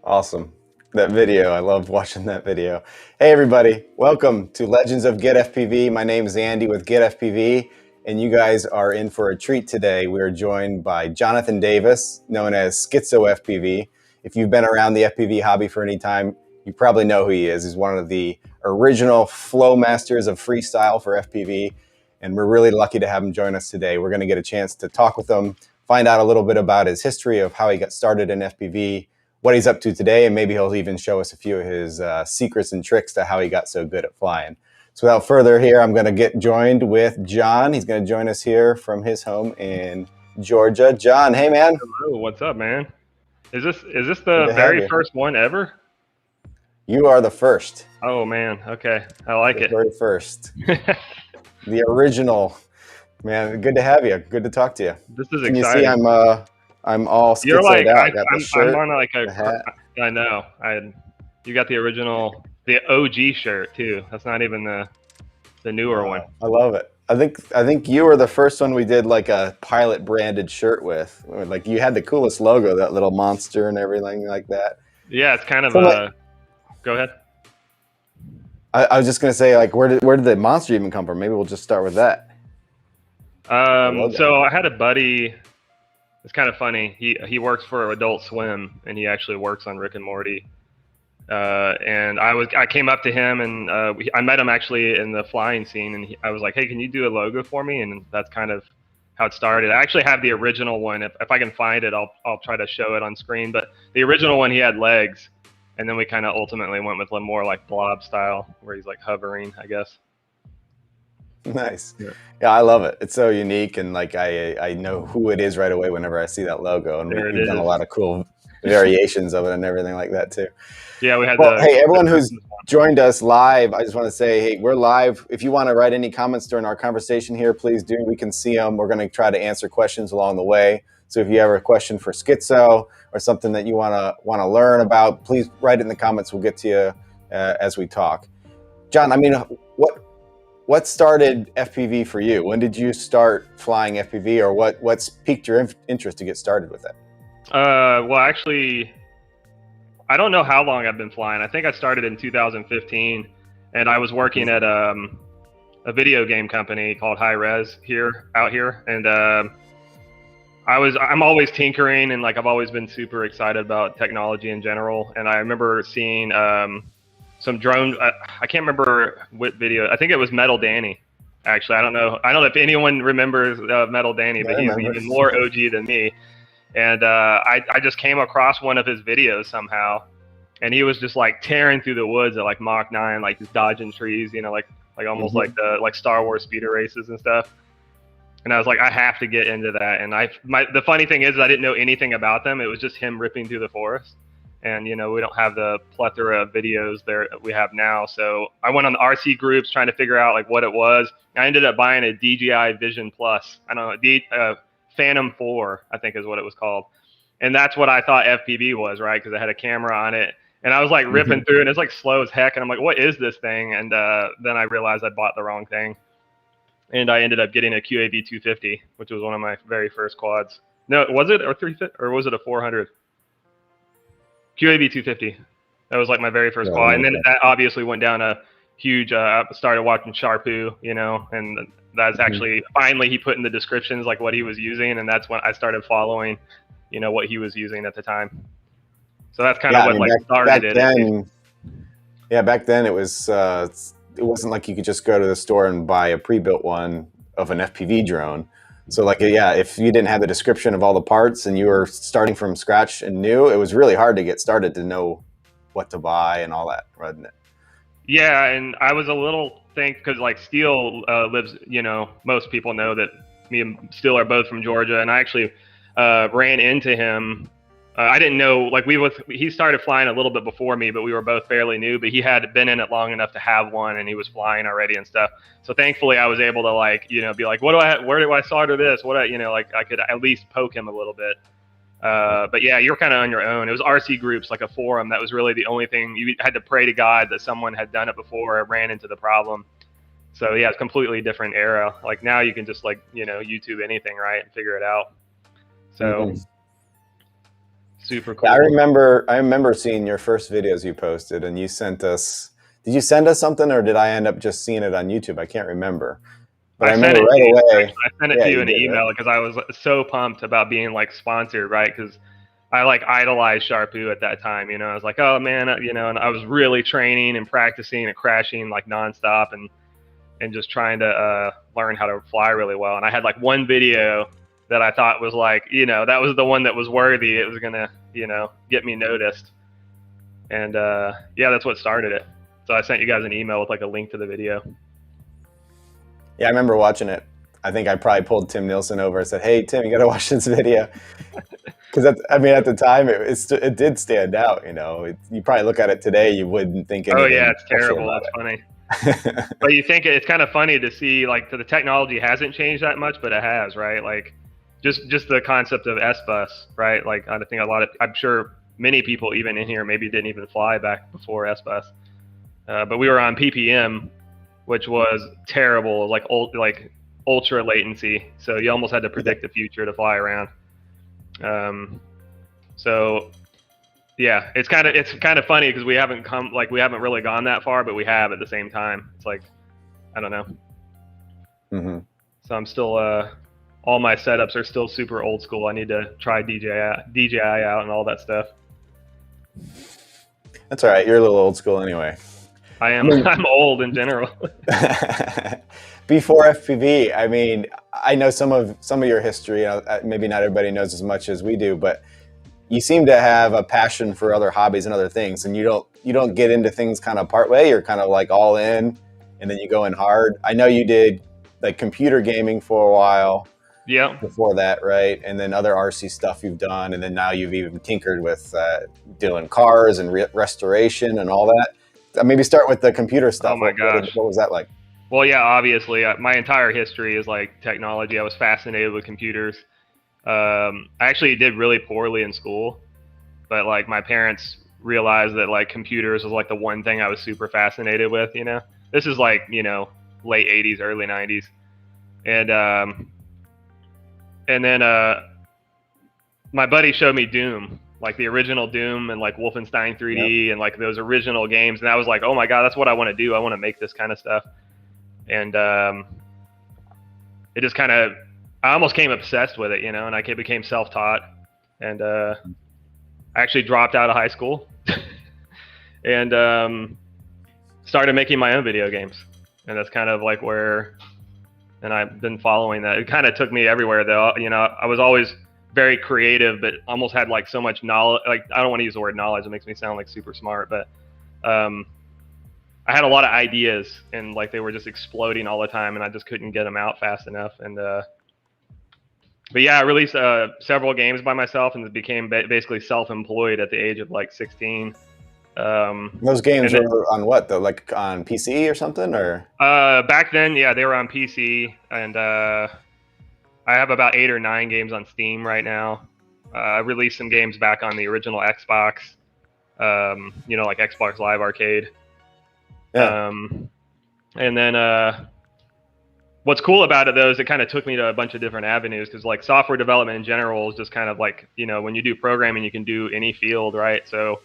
Awesome. That video, I loved watching that video. Hey everybody, welcome to Legends of GetFPV. My name is Andy with GetFPV, and you guys are in for a treat today. We are joined by Jonathon Davis, known as Skitzo FPV. If you've been around the FPV hobby for any time, you probably know who he is. He's one of the original flow masters of freestyle for FPV, and we're really lucky to have him join us today. We're going to get a chance to talk with him, find out a little bit about his history of how he got started in FPV, what he's up to today, and maybe he'll even show us a few of his secrets and tricks to how he got so good at flying. So without further ado, I'm going to get joined with John. He's going to join us here from his home in Georgia. John, hey man. Hello, what's up, man? Is this the very first one ever? You are the first. Oh man, okay, I like it. Very first. The original. Man, good to have you. Good to talk to you. This is Can exciting. You see I'm all You're like, out. I'm on like a hat. I know. You got the original, the OG shirt too. That's not even the newer one. I love it. I think you were the first one we did like a pilot branded shirt with. Like you had the coolest logo, that little monster and everything like that. Yeah, it's kind of go ahead. I was just gonna say, like, where did the monster even come from? Maybe we'll just start with that. So I had a buddy. It's kind of funny. He works for Adult Swim, and he actually works on Rick and Morty. And I came up to him, and I met him actually in the flying scene, and I was like, "Hey, can you do a logo for me?" And that's kind of how it started. I actually have the original one. If I can find it, I'll try to show it on screen. But the original one, he had legs, and then we kind of ultimately went with a more like blob style, where he's like hovering, I guess. Nice. Yeah, I love it. It's so unique, and like I know who it is right away whenever I see that logo, and we've done a lot of cool variations of it and everything like that too. Yeah, we had. Hey, everyone who's joined us live, I just want to say, hey, we're live. If you want to write any comments during our conversation here, please do. We can see them. We're going to try to answer questions along the way. So if you have a question for Skitzo or something that you want to learn about, please write it in the comments. We'll get to you as we talk. John, I mean, what started FPV for you? When did you start flying FPV, or what's piqued your interest to get started with it? Well, actually, I don't know how long I've been flying. I think I started in 2015, and I was working at a video game company called High Res out here, and I'm always tinkering, and like I've always been super excited about technology in general. And I remember seeing some drone. I can't remember what video. I think it was Metal Danny. Actually, I don't know if anyone remembers Metal Danny, but he's even more OG than me. And I just came across one of his videos somehow, and he was just like tearing through the woods at like Mach 9, like just dodging trees, you know, like almost like the Star Wars speeder races and stuff. And I was like, I have to get into that. And the funny thing is, I didn't know anything about them. It was just him ripping through the forest. And, you know, we don't have the plethora of videos there that we have now. So I went on the RC groups trying to figure out like what it was. I ended up buying a DJI Vision Plus. I don't know, Phantom 4, I think is what it was called. And that's what I thought FPV was, right? Because it had a camera on it. And I was like ripping through, and it's like slow as heck. And I'm like, what is this thing? And then I realized I bought the wrong thing. And I ended up getting a QAV 250, which was one of my very first quads. No, was it? Or 350? Or was it a 400? QAV 250. That was like my very first quad. And then that obviously went down a huge, I started watching Sharpoo, you know, and that's actually, finally he put in the descriptions like what he was using. And that's when I started following, you know, what he was using at the time. So that's kind of what started it. Yeah, back then it wasn't like you could just go to the store and buy a pre-built one of an FPV drone. So like, yeah, if you didn't have the description of all the parts and you were starting from scratch and new, it was really hard to get started to know what to buy and all that, wasn't it? Yeah, and I was a little because like Steele lives, you know, most people know that me and Steele are both from Georgia, and I actually ran into him. I didn't know, like he started flying a little bit before me, but we were both fairly new, but he had been in it long enough to have one, and he was flying already and stuff. So thankfully I was able to like, you know, be like, where do I solder this? You know, like I could at least poke him a little bit. But yeah, you're kind of on your own. It was RC groups, like a forum. That was really the only thing. You had to pray to God that someone had done it before or ran into the problem. So yeah, it's completely different era. Like now you can just like, you know, YouTube anything, right, and figure it out. So super Yeah, cool. I remember seeing your first videos you posted, and you sent us. Did you send us something, or did I end up just seeing it on YouTube? I can't remember. But I I sent remember it to right you. away. Actually, I sent it Yeah, to you you in an did, right? email because I was so pumped about being like sponsored, right? Because I like idolized Sharpoo at that time. You know, I was like, oh man, you know, and I was really training and practicing and crashing like nonstop and just trying to learn how to fly really well. And I had like one video that I thought was like, you know, that was the one that was worthy. It was gonna, you know, get me noticed. And yeah, that's what started it. So I sent you guys an email with like a link to the video. Yeah, I remember watching it. I think I probably pulled Tim Nielsen over and said, "Hey, Tim, you got to watch this video." Because I mean, at the time, it did stand out. You know, you probably look at it today, you wouldn't think Oh yeah, anything it's special terrible. about It's funny. it. But you think it's kind of funny to see like the technology hasn't changed that much, but it has, right? Like just the concept of S bus, right? Like I think I'm sure many people even in here maybe didn't even fly back before S bus, but we were on PPM, which was terrible, like ultra latency. So you almost had to predict the future to fly around. So yeah, it's kind of funny because we haven't really gone that far, but we have at the same time. It's like I don't know. Mm-hmm. So I'm still all my setups are still super old school. I need to try DJI out and all that stuff. Of You're a little old school anyway. I am. I'm old in general. Before FPV, I mean, I know some of your history. Maybe not everybody knows as much as we do, but you seem to have a passion for other hobbies and other things, and you don't get into things kind of part way. You're kind of like all in, and then you go in hard. I know you did like computer gaming for a while. Yeah. Before that, right? And then other RC stuff you've done, and then now you've even tinkered with doing cars and restoration and all that. Maybe start with the computer stuff. Oh my gosh. What was that like? Well, yeah, obviously, my entire history is like technology. I was fascinated with computers. I actually did really poorly in school, but like my parents realized that like computers was like the one thing I was super fascinated with. You know, this is like late '80s, early '90s, and then my buddy showed me Doom, like the original Doom and like Wolfenstein 3D and like those original games, and I was like, oh my god, that's what I want to do. I want to make this kind of stuff. And it just kind of, I almost came obsessed with it, and I became self-taught, and I actually dropped out of high school and started making my own video games. And that's kind of like and I've been following that. It kind of took me everywhere though. I was always very creative, but almost had like so much knowledge. Like, I don't want to use the word knowledge. It makes me sound like super smart, but I had a lot of ideas, and like they were just exploding all the time, and I just couldn't get them out fast enough. And but yeah, I released several games by myself, and became basically self-employed at the age of like 16. Those games were on what though? Like on PC or something, or? Back then, yeah, they were on PC, and I have about 8 or 9 games on Steam right now. I released some games back on the original Xbox, like Xbox Live Arcade. Yeah. And then what's cool about it though is it kind of took me to a bunch of different avenues, because like software development in general is just kind of like, when you do programming, you can do any field, right? So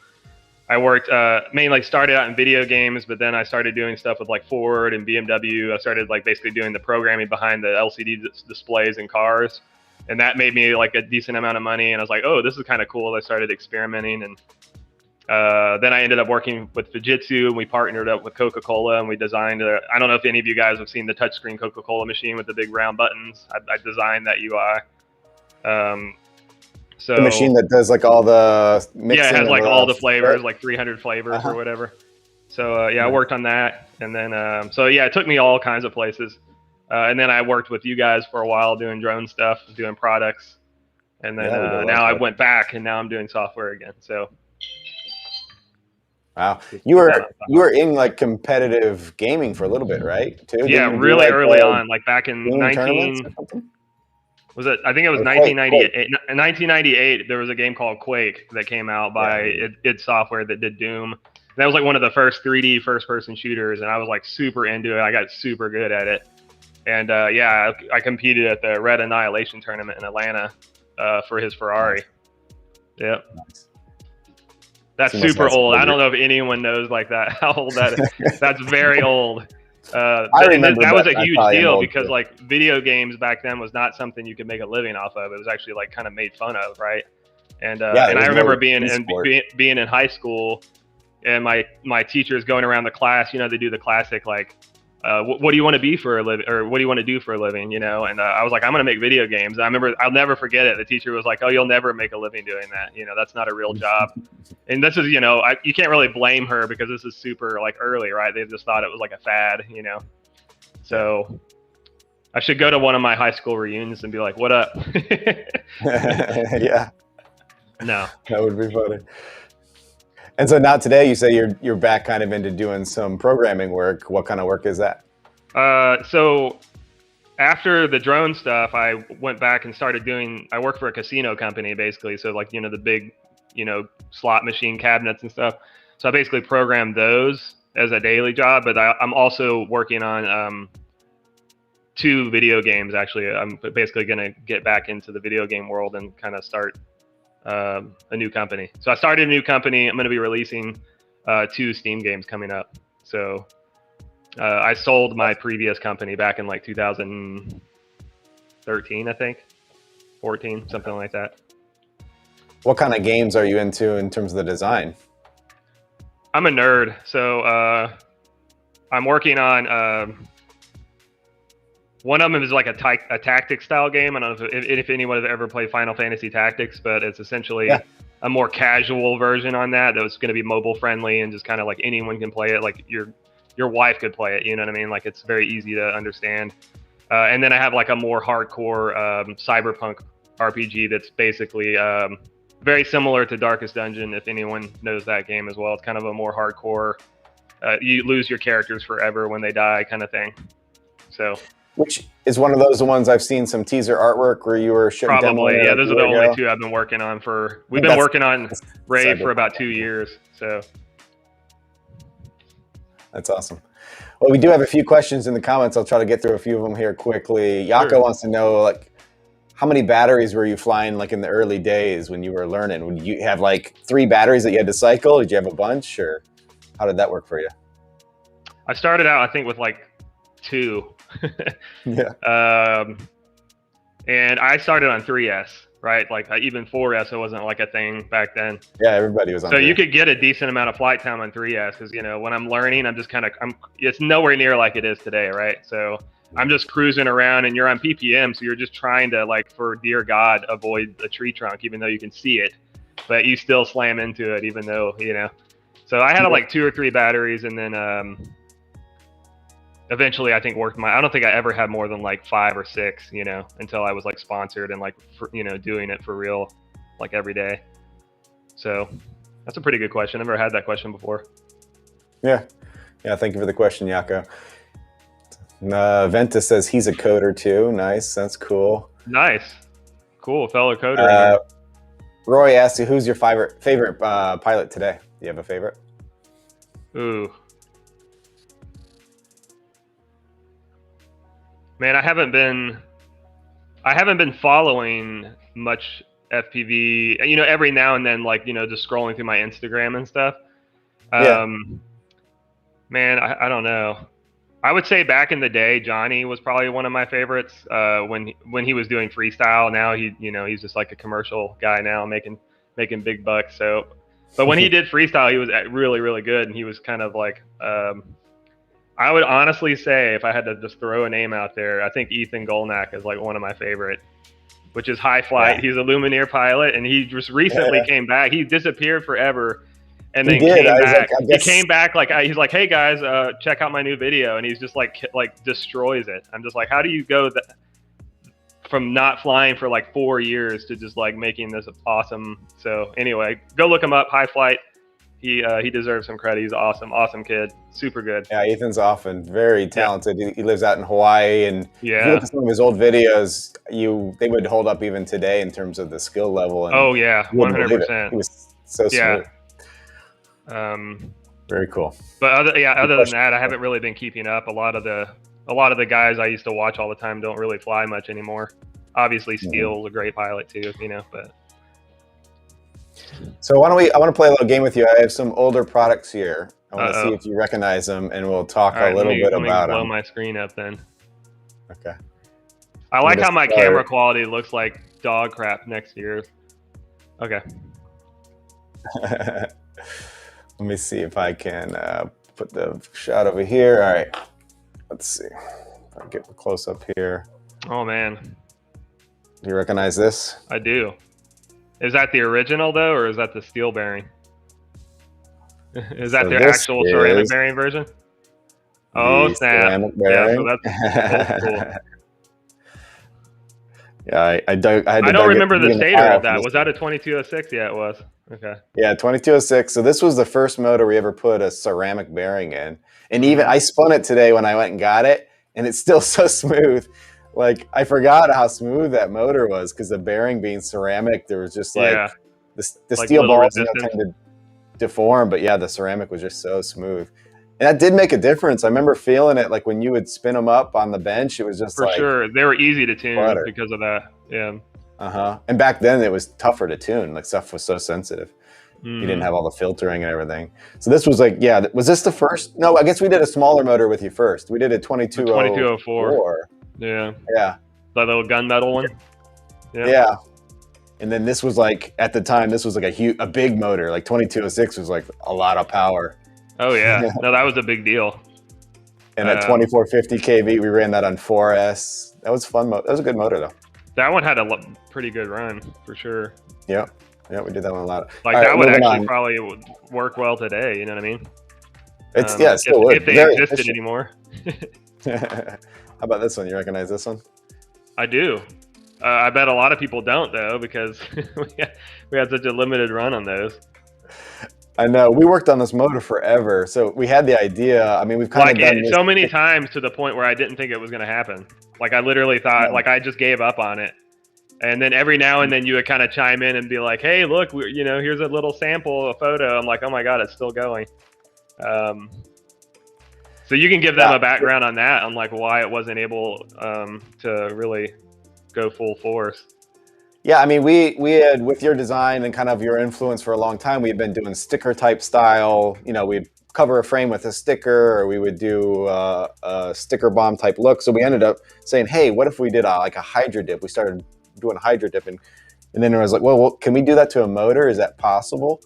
I worked mainly started out in video games, but then I started doing stuff with like Ford and BMW. I started like basically doing the programming behind the LCD displays in cars, and that made me like a decent amount of money. And I was like, oh, this is kind of cool. I started experimenting, and then I ended up working with Fujitsu, and we partnered up with Coca-Cola, and we designed I don't know if any of you guys have seen the touchscreen Coca-Cola machine with the big round buttons. I designed that UI. So the machine that does like all the mixing. Yeah, it has like all the flavors, like 300 flavors or whatever. So yeah, I worked on that, and then so yeah, it took me all kinds of places. And then I worked with you guys for a while doing drone stuff, doing products, and then now I went back, and now I'm doing software again. So. Wow, you were in like competitive gaming for a little bit, right? Too. Yeah, really early on, like back in 19. Was it? I think it was 1998. In 1998, there was a game called Quake that came out by id Software that did Doom. That was like one of the first 3D first-person shooters, and I was like super into it. I got super good at it, and yeah, I competed at the Red Annihilation tournament in Atlanta for his Ferrari. Yep. Nice. That's super old. I don't know if anyone knows like that, how old that is. That's very old. I remember that was a huge deal because too. like video games back then was not something you could make a living off of. It was actually like kind of made fun of, right? And and I remember being in high school, and my teachers going around the class. You know, they do the classic like, what do you want to be for a living, or what do you want to do for a living? You know, and I was like, I'm going to make video games. And I remember, I'll never forget it. The teacher was like, oh, you'll never make a living doing that. You know, that's not a real job. And this is, you know, you can't really blame her because this is super like early, right? They just thought it was like a fad, you know. So I should go to one of my high school reunions and be like, what up? Yeah. No. That would be funny. And so now today you say you're back kind of into doing some programming work. What kind of work is that? So after the drone stuff, I went back and started I work for a casino company basically. So like, you know, the big, you know, slot machine cabinets and stuff. So I basically programmed those as a daily job, but I'm also working on 2 video games. Actually, I'm basically going to get back into the video game world and kind of start a new company. So I started a new company. I'm going to be releasing 2 Steam games coming up. So I sold my previous company back in like 2013, I think, 14, something like that. What kind of games are you into in terms of the design? I'm a nerd, so I'm working on one of them is like a tactics style game. I don't know if anyone has ever played Final Fantasy Tactics, but it's essentially a more casual version on that. That was going to be mobile friendly and just kind of like anyone can play it. Like your wife could play it. You know what I mean? Like it's very easy to understand. And then I have like a more hardcore cyberpunk RPG that's basically very similar to Darkest Dungeon, if anyone knows that game as well. It's kind of a more hardcore, you lose your characters forever when they die kind of thing. So. Which is one of those ones I've seen some teaser artwork where you were probably, yeah. Those are the only 2 I've been working on we've been working on Rave for about 2 years. So that's awesome. Well, we do have a few questions in the comments. I'll try to get through a few of them here quickly. Yako wants to know, like, how many batteries were you flying like in the early days when you were learning? Would you have like 3 batteries that you had to cycle? Did you have a bunch, or how did that work for you? I started out, I think, with like 2. Yeah. And I started on 3S, right? Like even 4S, it wasn't like a thing back then. Yeah, everybody was on. So 3S. You could get a decent amount of flight time on 3S because, you know, when I'm learning, I'm just kind of, it's nowhere near like it is today, right? So I'm just cruising around and you're on PPM, so you're just trying to, like, for dear God, avoid a tree trunk, even though you can see it, but you still slam into it, even though, you know. So I had like 2 or 3 batteries, and then eventually I think I don't think I ever had more than like 5 or 6, you know, until I was like sponsored and like, you know, doing it for real, like every day. So that's a pretty good question. I've never had that question before. Yeah. Yeah. Thank you for the question, Yako. Ventus says he's a coder too. Nice. That's cool. Nice. Cool. Fellow coder. Roy asked you, who's your favorite pilot today? Do you have a favorite? Ooh. Man, I haven't been following much FPV. You know, every now and then, like, you know, just scrolling through my Instagram and stuff. Man, I don't know. I would say back in the day, Johnny was probably one of my favorites. When he was doing freestyle, now he's just like a commercial guy now, making big bucks. So, but when he did freestyle, he was really, really good, and he was kind of like. I would honestly say, if I had to just throw a name out there, I think Ethan Golnack is like one of my favorite, which is High Flight. Yeah. He's a Lumineer pilot, and he just recently came back. He disappeared forever, and then came back. He came back like he's like, "Hey guys, check out my new video," and he's just like destroys it. I'm just like, how do you go from not flying for like 4 years to just like making this awesome? So anyway, go look him up, High Flight. He deserves some credit. He's awesome kid, super good. Yeah, Ethan's often very talented. Yeah. He lives out in Hawaii, and if you look at some of his old videos, they would hold up even today in terms of the skill level. And 100%. He was so smooth. Very cool. But other than that, I haven't really been keeping up. A lot of the guys I used to watch all the time don't really fly much anymore. Obviously, Steele's a great pilot too, you know, but. So why don't we? I want to play a little game with you. I have some older products here. I want to see Uh-oh. if you recognize them, and we'll talk All a right, little bit let me about blow them. my screen up then. Okay. I I'm like gonna how my start. camera quality looks like dog crap next to yours. Okay. Let me see if I can put the shot over here. All right. Let's see. If I get the close up here. Oh man, Do you recognize this? I do. Is that the original though, or is that the steel bearing? Is that So the this actual ceramic is bearing version? Oh the snap! ceramic Yeah, so bearing. that's old school. Yeah, I had to I don't remember dig the in the stator file of for that. this Was one. that a 2206? Yeah, it was. Okay. Yeah, 2206. So this was the first motor we ever put a ceramic bearing in. And even Mm-hmm. I spun it today when I went and got it, and it's still so smooth. Like I forgot how smooth that motor was because the bearing being ceramic, there was just Yeah, like the like steel little balls, resistance. tend to deform, but yeah, the ceramic was just so smooth. And that did make a difference. I remember feeling it like when you would spin them up on the bench, it was just For like sure. They were easy to tune butter. because of that. Yeah. Uh-huh. And back then it was tougher to tune. Like stuff was so sensitive. You didn't Mm-hmm. have all the filtering and everything. So this was like, yeah, was this the first? No, I guess we did a smaller motor with you first. We did a The 2204. 2204. Yeah. Yeah. The little gunmetal one. Yeah. Yeah. And then this was like, at the time, this was like a big motor. Like 2206 was like a lot of power. Oh yeah. No, that was a big deal. And at 2450 kV, we ran that on 4S. That was fun. That was a good motor though. That one had a pretty good run for sure. Yeah. Yeah, we did that one a lot. Like All that right, would moving actually on. probably would work well today. You know what I mean? It's yeah, it still would. If they Very existed efficient. anymore. How about this one? You recognize this one? I do. I bet a lot of people don't though, because we had such a limited run on those. I know. We worked on this motor forever, so we had the idea. I mean, we've kind of done this so many times to the point where I didn't think it was going to happen. Like I literally thought, like I just gave up on it. And then every now and then you would kind of chime in and be like, "Hey, look, here's a little sample, a photo." I'm like, "Oh my god, it's still going." So you can give them a background on that, on like why it wasn't able to really go full force. Yeah, I mean, we had, with your design and kind of your influence for a long time, we had been doing sticker type style. We'd cover a frame with a sticker, or we would do a sticker bomb type look. So we ended up saying, "Hey, what if we did like a hydro dip?" We started doing hydro dip, and then I was like, well, can we do that to a motor? Is that possible?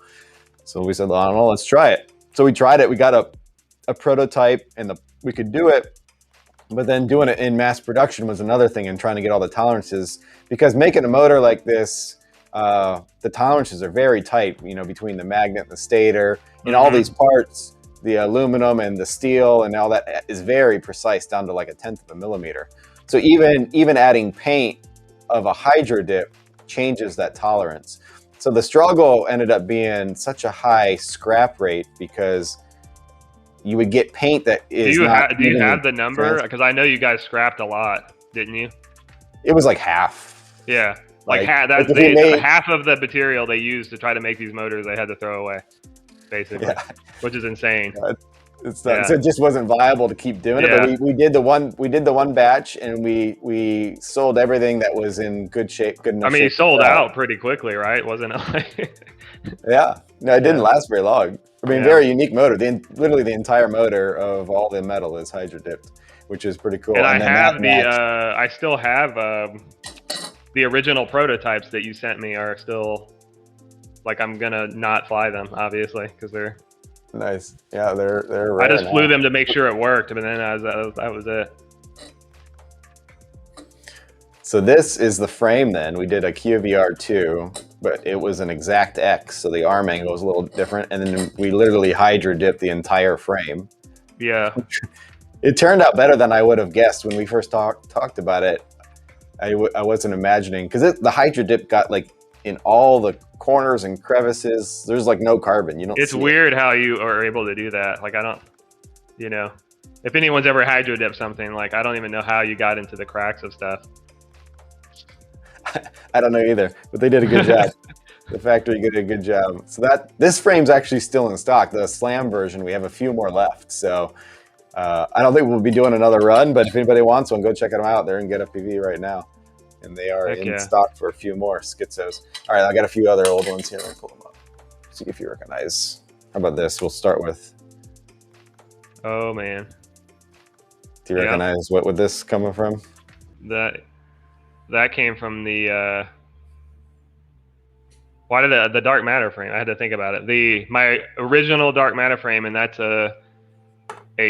So we said, well, I don't know, let's try it. So we tried it. We got a prototype, and we could do it. But then doing it in mass production was another thing, and trying to get all the tolerances, because making a motor like this, the tolerances are very tight, between the magnet and the stator and all these parts, the aluminum and the steel and all that is very precise, down to like 1/10 of a millimeter. So even adding paint of a hydro dip changes that tolerance. So the struggle ended up being such a high scrap rate, because you would get paint that is do you have the number? Because I know you guys scrapped a lot, didn't you? It was like half. Yeah, like half. Half of the material they used to try to make these motors, they had to throw away, basically, which is insane. So it just wasn't viable to keep doing it. But we did the one batch, and we sold everything that was in good shape. Good enough. I mean, you sold out pretty quickly, right? Wasn't it like? Yeah. No, it didn't last very long. I mean, very unique motor. Literally the entire motor of all the metal is hydro dipped, which is pretty cool. And I still have the original prototypes that you sent me are still, like, I'm gonna not fly them, obviously, because they're nice. Yeah, they're rare. I just flew them to make sure it worked, but then that was it. So this is the frame then. We did a QVR2, but it was an exact X, so the arm angle was a little different, and then we literally hydro dipped the entire frame. Yeah. It turned out better than I would have guessed when we first talked about it. I wasn't imagining, because the hydro dip got like in all the corners and crevices. There's like no carbon. It's weird how you are able to do that. Like, I don't, if anyone's ever hydro dipped something, like, I don't even know how you got into the cracks of stuff. I don't know either, but they did a good job. The factory did a good job. So this frame's actually still in stock. The slam version, we have a few more left. So I don't think we'll be doing another run, but if anybody wants one, go check them out. They're in GetFPV right now, and they are in stock for a few more Skitzos. All right, I got a few other old ones here. Let me pull them up. see if you recognize. How about this? We'll start with. Oh man. Do you recognize what would this coming from? That came from the why did the dark matter frame? I had to think about it. My original dark matter frame, and that's a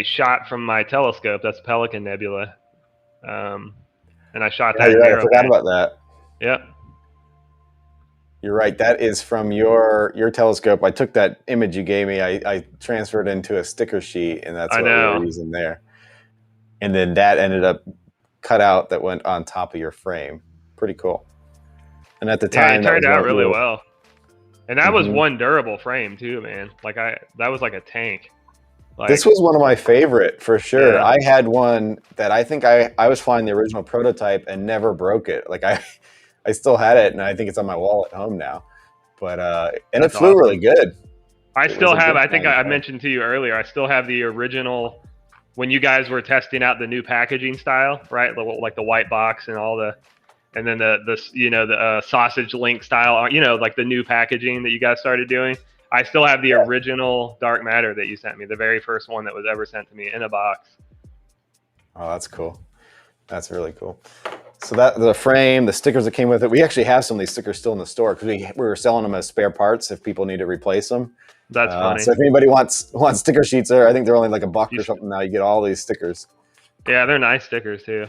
shot from my telescope. That's Pelican Nebula, and I shot that. You're right. I forgot about that. Yep. You're right. That is from your telescope. I took that image you gave me. I transferred it into a sticker sheet, and that's what we were using there. And then that ended up cut out that went on top of your frame. Pretty cool. And at the time, it turned out really well. And that was one durable frame too, man. Like that was like a tank. Like, this was one of my favorite for sure. Yeah. I had one that I think I was flying the original prototype and never broke it. Like I still had it, and I think it's on my wall at home now. But and it flew really good. I still have. I think I mentioned to you earlier. I still have the original when you guys were testing out the new packaging style, right? Like the white box and all the, and then the sausage link style. Like the new packaging that you guys started doing. I still have the original dark matter that you sent me, the very first one that was ever sent to me in a box. Oh, that's cool. That's really cool. So that the frame, the stickers that came with it, we actually have some of these stickers still in the store because we were selling them as spare parts if people need to replace them. That's funny. So if anybody wants sticker sheets, I think they're only like $1 or something now. You get all these stickers. Yeah, they're nice stickers too.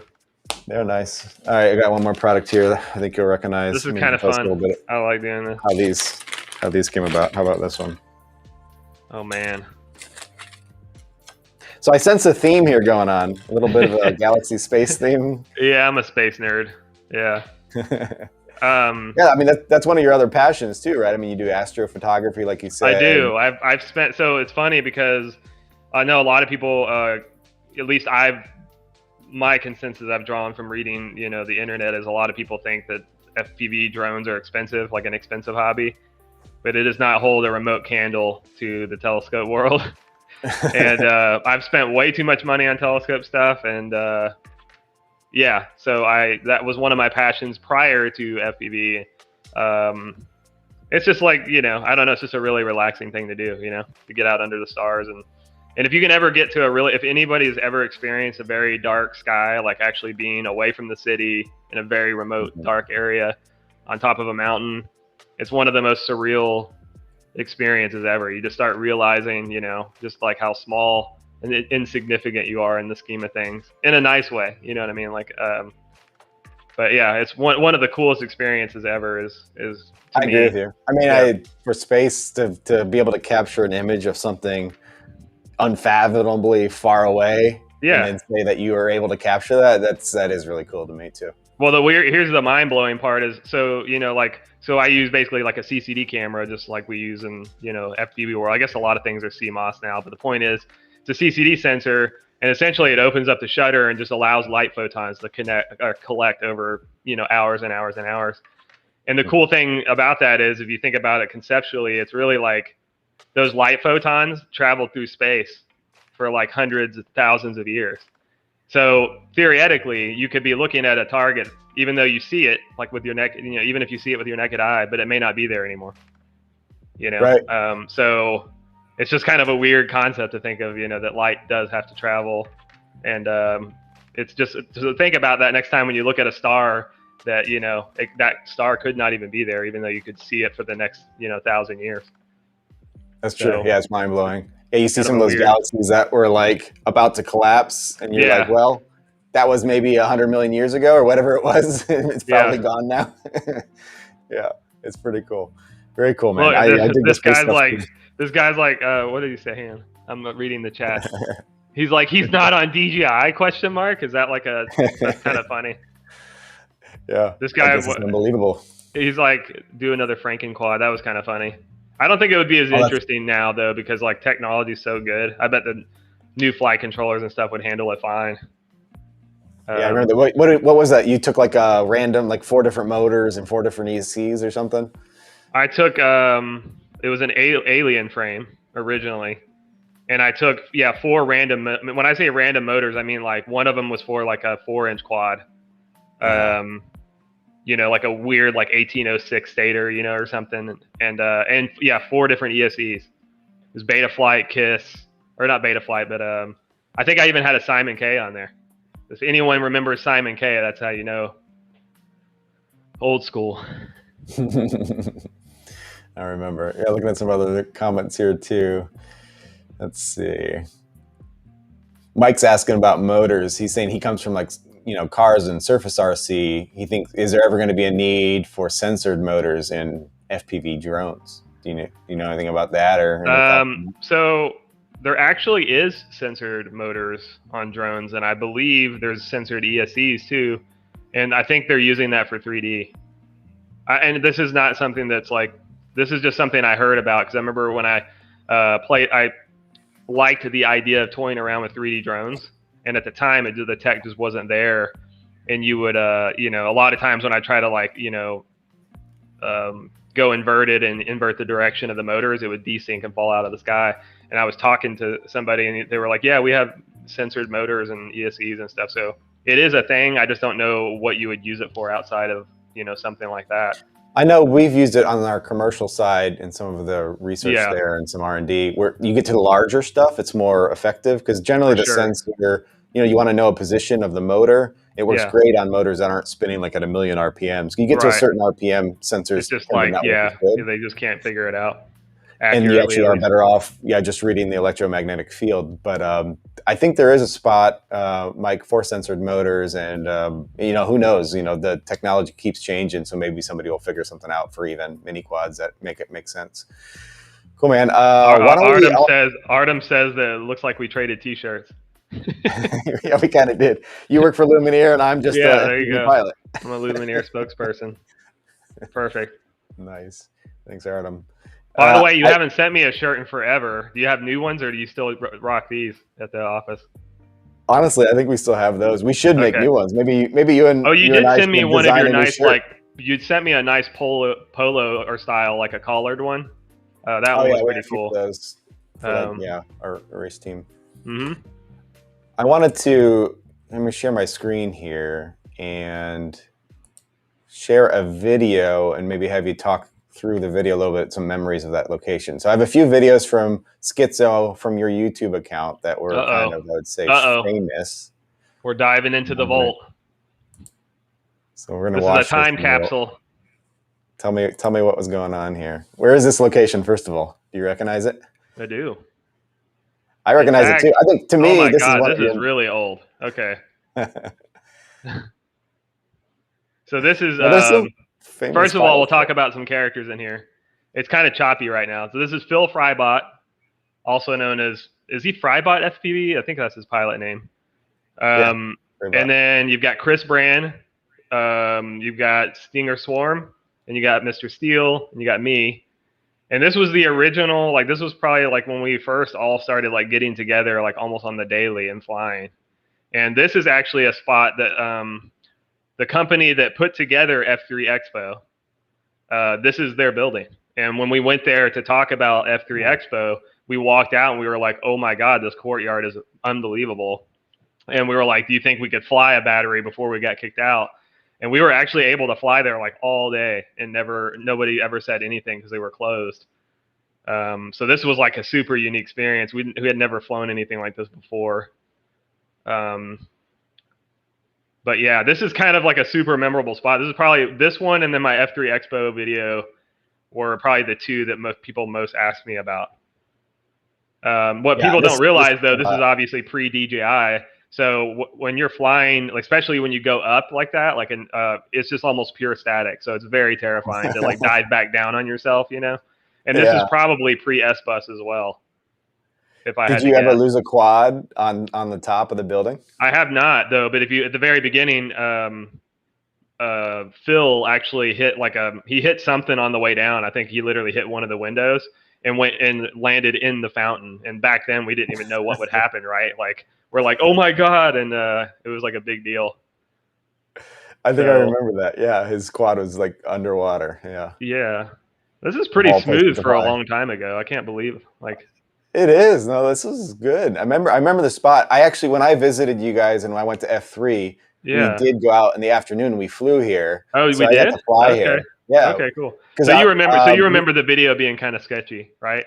They're nice. All right, I got one more product here. I think you'll recognize. This is kind of fun. I like doing this. How these came about. How about this one? Oh man. So I sense a theme here going on. A little bit of a galaxy space theme. Yeah, I'm a space nerd. Yeah. Yeah, I mean that's one of your other passions too, right? I mean, you do astrophotography, like you said. I do. I've spent. So it's funny because I know a lot of people. At least my consensus I've drawn from reading, the internet is a lot of people think that FPV drones are expensive, like an expensive hobby, but it does not hold a remote candle to the telescope world. And I've spent way too much money on telescope stuff, and yeah, so that was one of my passions prior to FPV. It's just like, I don't know, it's just a really relaxing thing to do, to get out under the stars. And if you can ever get to if anybody has ever experienced a very dark sky, like actually being away from the city in a very remote, dark area on top of a mountain, it's one of the most surreal experiences ever. You just start realizing, just like how small and insignificant you are in the scheme of things in a nice way. You know what I mean? Like, but yeah, it's one of the coolest experiences ever is I agree with you. I mean, for space to be able to capture an image of something unfathomably far away, and then say that you were able to capture that is really cool to me too. Well, here's the mind-blowing part is, so I use basically like a CCD camera, just like we use in FPV world. I guess a lot of things are CMOS now, but the point is it's a CCD sensor, and essentially it opens up the shutter and just allows light photons to collect over hours and hours and hours. And the cool thing about that is, if you think about it conceptually, it's really like those light photons travel through space for like hundreds of thousands of years. So theoretically, you could be looking at a target, even though you see it like with your neck, even if you see it with your naked eye, but it may not be there anymore. Right. So it's just kind of a weird concept to think of, that light does have to travel, and it's just to think about that next time when you look at a star that that star could not even be there, even though you could see it for the next 1,000 years. That's true. Yeah, it's mind blowing. Yeah, you see some of those galaxies that were like about to collapse, and you're like, well, that was maybe 100 million years ago or whatever it was. It's probably gone now. Yeah, it's pretty cool. Very cool, man. Look, this guy's like, what did he say, Han? I'm reading the chat. He's like, he's not on DJI ? Is that like that's kind of funny. Yeah. This guy is unbelievable. He's like, do another Franken quad. That was kind of funny. I don't think it would be as interesting now though, because like technology's so good. I bet the new flight controllers and stuff would handle it fine. Yeah, I remember what was that? You took like a random, like 4 different motors and 4 different ECs or something? I took, it was an alien frame originally. And I took, 4 random, when I say random motors, I mean like one of them was for like a 4-inch quad. like a weird like 1806 stator, or something, and yeah, 4 different ESEs. There's Betaflight, Kiss, or not Betaflight, but I think I even had a Simon K on there. If anyone remembers Simon K, that's how you know. Old school. I remember. Yeah, looking at some other comments here too. Let's see. Mike's asking about motors. He's saying he comes from like, cars and surface RC. He thinks, is there ever going to be a need for censored motors in FPV drones? Do you know anything about that or any thoughts? So there actually is censored motors on drones, and I believe there's censored ESCs too, and I think they're using that for 3D. And this is not something that's like, this is just something I heard about, because I remember when I I liked the idea of toying around with 3D drones, and at the time the tech just wasn't there, and you would a lot of times when I try to go inverted and invert the direction of the motors, it would desync and fall out of the sky. And I was talking to somebody and they were like, yeah, we have censored motors and ESCs and stuff, so it is a thing. I just don't know what you would use it for outside of something like that. I know we've used it on our commercial side in some of the research there and some R&D. Where you get to the larger stuff, it's more effective, because generally the sensor, you want to know a position of the motor. It works great on motors that aren't spinning like at 1,000,000 RPMs. You get to a certain RPM, sensors, it's just like, they just can't figure it out accurately. And you actually are better off, just reading the electromagnetic field. But I think there is a spot, Mike, for censored motors, and who knows? The technology keeps changing, so maybe somebody will figure something out for even mini quads that make it make sense. Cool, man. Artem says that it looks like we traded T-shirts. Yeah, we kind of did. You work for Lumineer, and I'm just there you go. pilot. I'm a Lumineer spokesperson. Perfect. Nice. Thanks, Artem. By the way, you haven't sent me a shirt in forever. Do you have new ones, or do you still rock these at the office? Honestly, I think we still have those. We should make new ones. Maybe you and you did send me one of your nice you sent me a nice polo or style, like a collared one. That one was pretty cool. Those for our race team. Mm-hmm. I wanted to let me share my screen here and share a video and maybe have you talk through the video a little bit, some memories of that location. So I have a few videos from Skitzo from your YouTube account that were kind of, I would say, famous. We're diving into the vault. So we're going to watch this. This is a time capsule. Tell me what was going on here. Where is this location, first of all? Do you recognize it? I do. I recognize it too. I think to me, this is really old. Okay. So this is first of all, we'll talk about some characters in here. It's kind of choppy right now. So this is Phil Frybot, also known as, is he Frybot FPV? I think that's his pilot name. And then you've got Chris Brand, you've got Stinger Swarm, and you got Mr. Steele, and you got me. And this was the original, this was probably when we first all started getting together almost on the daily and flying. And this is actually a spot that the company that put together F3 Expo, this is their building. And when we went there to talk about F3 Expo, we walked out and we were like, oh my God, this courtyard is unbelievable. And we were like, do you think we could fly a battery before we got kicked out? And we were actually able to fly there all day, and nobody ever said anything because they were closed. So this was a super unique experience. We had never flown anything like this before. But yeah, this is kind of a super memorable spot. This is probably this one, and then my F3 Expo video were probably the two that most people ask me about. What people don't realize, though, this is obviously pre-DJI. So when you're flying, especially when you go up like that, it's just almost pure static. So it's very terrifying to dive back down on yourself, And this is probably pre-S-Bus as well. Did you ever lose a quad on the top of the building? I have not, though. But at the very beginning, Phil actually hit he hit something on the way down. I think he literally hit one of the windows and went and landed in the fountain. And back then we didn't even know what would happen, right? We're like, oh my God. And it was a big deal. I think I remember that. Yeah. His quad was underwater. Yeah. Yeah. This is pretty smooth for a long time ago. I can't believe it is. No, this is good. I remember the spot. I actually, when I visited you guys and when I went to F3, we Yeah. did go out in the afternoon. We flew here, Oh, so we I got did? to fly Okay. here. Yeah, Okay, cool. because So you remember the video being kind of sketchy, right?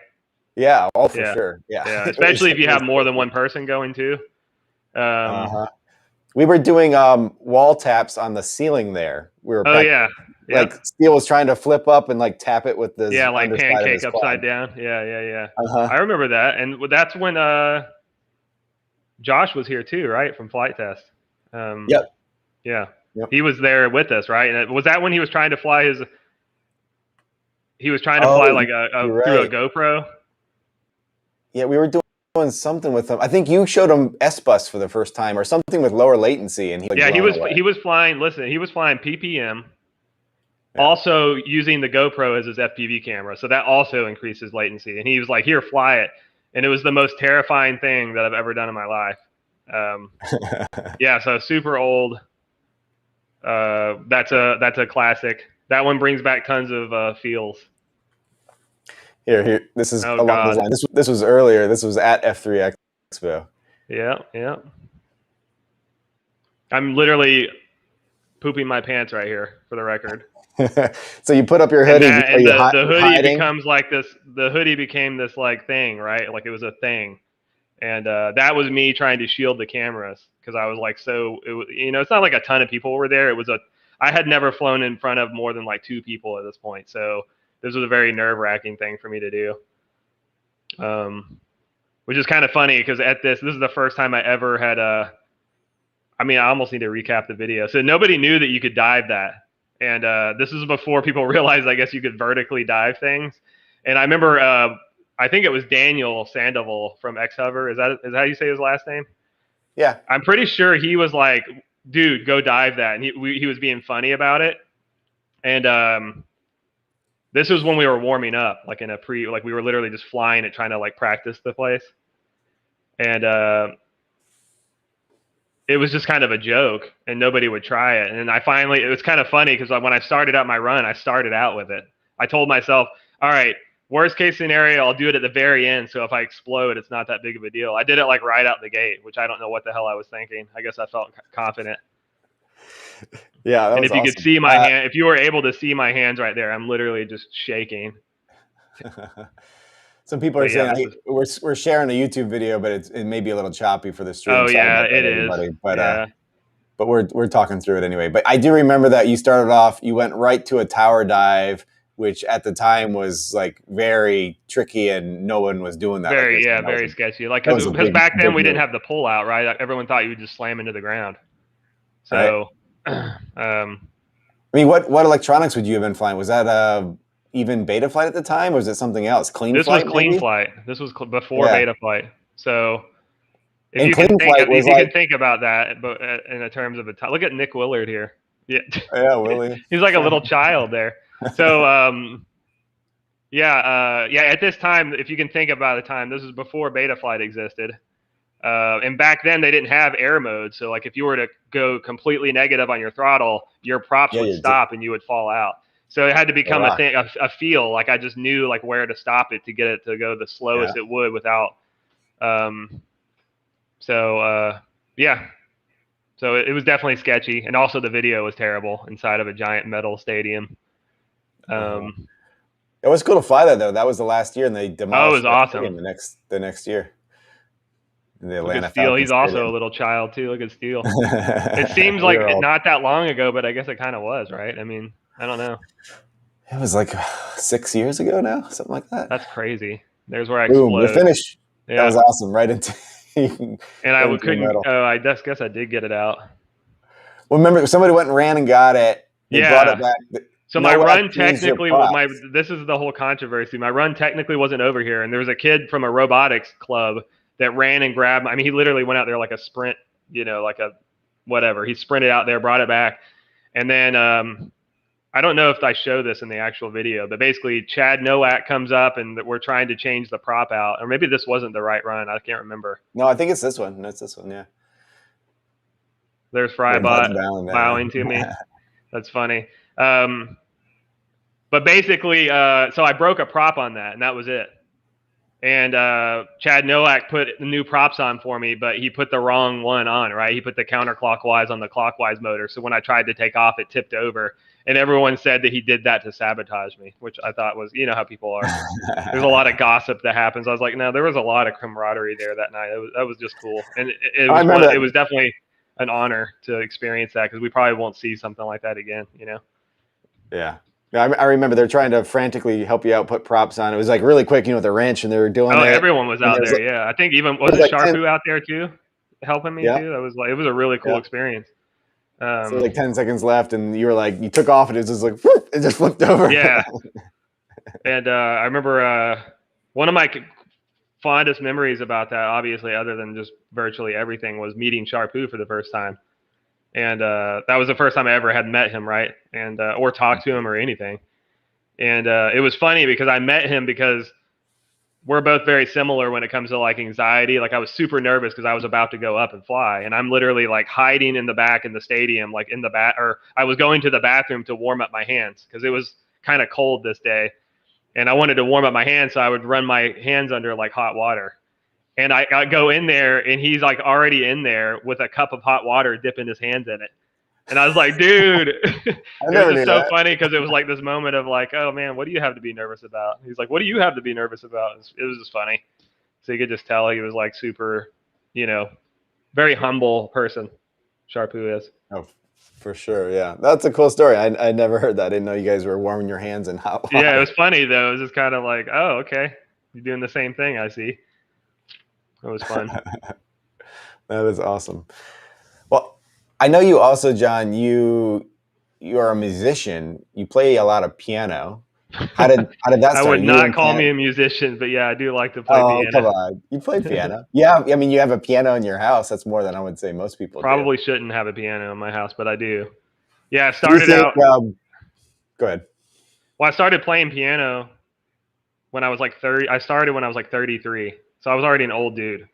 yeah, oh for Yeah. sure, yeah. Yeah, It was, especially if it you have was more than one person going too. uh-huh. We were doing wall taps on the ceiling there. We were Oh yeah. like Yep. Steele was trying to flip up and like tap it with his Yeah, like underside of pancake his quad. upside down. Yeah, yeah, yeah. Uh-huh. I remember that. And that's when Josh was here too, right? From Flight Test. Yep. Yeah. Yep. He was there with us, right? And was that when he was trying to fly his Oh, like you're through a right. GoPro? Yeah, we were doing something with him. I think you showed him S-Bus for the first time or something with lower latency, and he was like Yeah, blown away. he was flying, listen, he was flying PPM, Yeah. also using the GoPro as his FPV camera. So that also increases latency. And he was like, here, fly it. And it was the most terrifying thing that I've ever done in my life. Yeah, so super old. That's a classic. That one brings back tons of feels. Here. This is Oh along those God. lines. This was earlier. This was at F3 Expo. Yeah, yeah. I'm literally pooping my pants right here, for the record. So you put up your And hoodie. that Are and you the hoodie hiding? becomes like this. The hoodie became this like thing, right? Like it was a thing. And that was me trying to shield the cameras because I was like, so it was, it's not like a ton of people were there. I had never flown in front of more than like 2 people at this point, so this was a very nerve-wracking thing for me to do. Which is kind of funny because this is the first time I ever had I almost need to recap the video. So nobody knew that you could dive that, and this is before people realized, I guess, you could vertically dive things. And I remember I think it was Daniel Sandoval from Xhover. Is that how you say his last name? Yeah. I'm pretty sure he was like, "Dude, go dive that," and he was being funny about it. And this was when we were warming up, like like we were literally just flying it, trying to like practice the place. And it was just kind of a joke, and nobody would try it. And it was kind of funny because when I started out my run, I started out with it. I told myself, all right, worst case scenario, I'll do it at the very end. So if I explode, it's not that big of a deal. I did it like right out the gate, which I don't know what the hell I was thinking. I guess I felt confident. Yeah, that And was if you could awesome. see my hand, if you were able to see my hands right there, I'm literally just shaking. Some people are But yeah, saying we're sharing a YouTube video, but it may be a little choppy for the stream. oh Sorry yeah, about it that, is. everybody. Yeah. But we're talking through it anyway. But I do remember that you started off. You went right to a tower dive, which at the time was like very tricky, and no one was doing that. Like you're saying, Very sketchy. Like that was a because back then big we didn't move. have the pull out, right? Everyone thought you would just slam into the ground. Right. So, I mean, what electronics would you have been flying? Was that even Beta Flight at the time, or was it something else? Clean this was Flight, clean maybe? flight. This was before Yeah. Beta Flight. So And Clean Flight was if you can like, think about that, but in the terms of a time, look at Nick Willard here. Yeah, yeah, Willie. he's like a little child there. So yeah. At this time, if you can think about the time, this is before Beta Flight existed. And back then they didn't have air mode. So like if you were to go completely negative on your throttle, your props Yeah, would stop and you would fall out. So it had to become a thing, a feel. Like I just knew like where to stop it to get it to go the slowest it would without. Yeah. So it was definitely sketchy, and also the video was terrible inside of a giant metal stadium. It was cool to fly that though. That was the last year, and they It demolished was that stadium awesome. the next year. In the Look at Atlanta Steele. Falcons He's also Stadium. a little child too. Look at Steele. It seems like not that long ago, but I guess it kind of was, right? I mean, I don't know. It was like 6 years ago now, something like that. That's crazy. There's where I Boom, the explode. finish. Yeah. That was awesome. Right into and right I into couldn't. Oh, I just guess I did get it out. Well, remember somebody went and ran and got it. They brought it back. So my run technically, this is the whole controversy. My run technically wasn't over here, and there was a kid from a robotics club that ran and grabbed. I mean, he literally went out there like a sprint, like a whatever. He sprinted out there, brought it back, and then I don't know if I show this in the actual video, but basically Chad Nowak comes up and we're trying to change the prop out, or maybe this wasn't the right run. I can't remember. No, I think it's this one. That's this one. Yeah. There's Frybot bowing to me. That's funny. But basically, so I broke a prop on that, and that was it. And Chad Nowak put the new props on for me, but he put the wrong one on, right? He put the counterclockwise on the clockwise motor. So when I tried to take off, it tipped over. And everyone said that he did that to sabotage me, which I thought was, you know how people are. There's a lot of gossip that happens. I was like, no, there was a lot of camaraderie there that night. That was just cool. And it was definitely an honor to experience that, because we probably won't see something like that again, you know? Yeah. I remember they're trying to frantically help you out, put props on. It was like really quick, you know, the wrench, and they were doing it. Everyone was out there. Yeah. I think even, was it Sharpoo out there too? Helping me too? That was like, it was a really cool experience. So like 10 seconds left, and you were like, you took off, and it was just like, whoop, it just flipped over. Yeah. And I remember one of my fondest memories about that, obviously, other than just virtually everything, was meeting Sharpoo for the first time. And that was the first time I ever had met him, right? And or talked to him or anything. And it was funny because I met him because we're both very similar when it comes to like anxiety. Like I was super nervous because I was about to go up and fly, and I'm literally like hiding in the back in the stadium, like in the or I was going to the bathroom to warm up my hands because it was kind of cold this day, and I wanted to warm up my hands, so I would run my hands under like hot water. And I go in there, and he's like already in there with a cup of hot water, dipping his hands in it. And I was like, dude, it was just so funny because it was like this moment of like, oh man, what do you have to be nervous about? He's like, what do you have to be nervous about? It was just funny. So you could just tell he was like super, you know, very humble person. Sharpoo is. Oh, for sure. Yeah. That's a cool story. I never heard that. I didn't know you guys were warming your hands in hot water. Yeah, it was funny though. It was just kind of like, oh, okay. You're doing the same thing, I see. It was fun. That is awesome. Well, I know you also, John, you are a musician. You play a lot of piano. How did that start? I would not call me a musician, but yeah, I do like to play piano. Oh, come on. You play piano? Yeah, I mean, you have a piano in your house. That's more than I would say most people probably do. Shouldn't have a piano in my house, but I do. Yeah, I started out. Go ahead. Well, I started playing piano when I was like 30. I started when I was like 33. So I was already an old dude.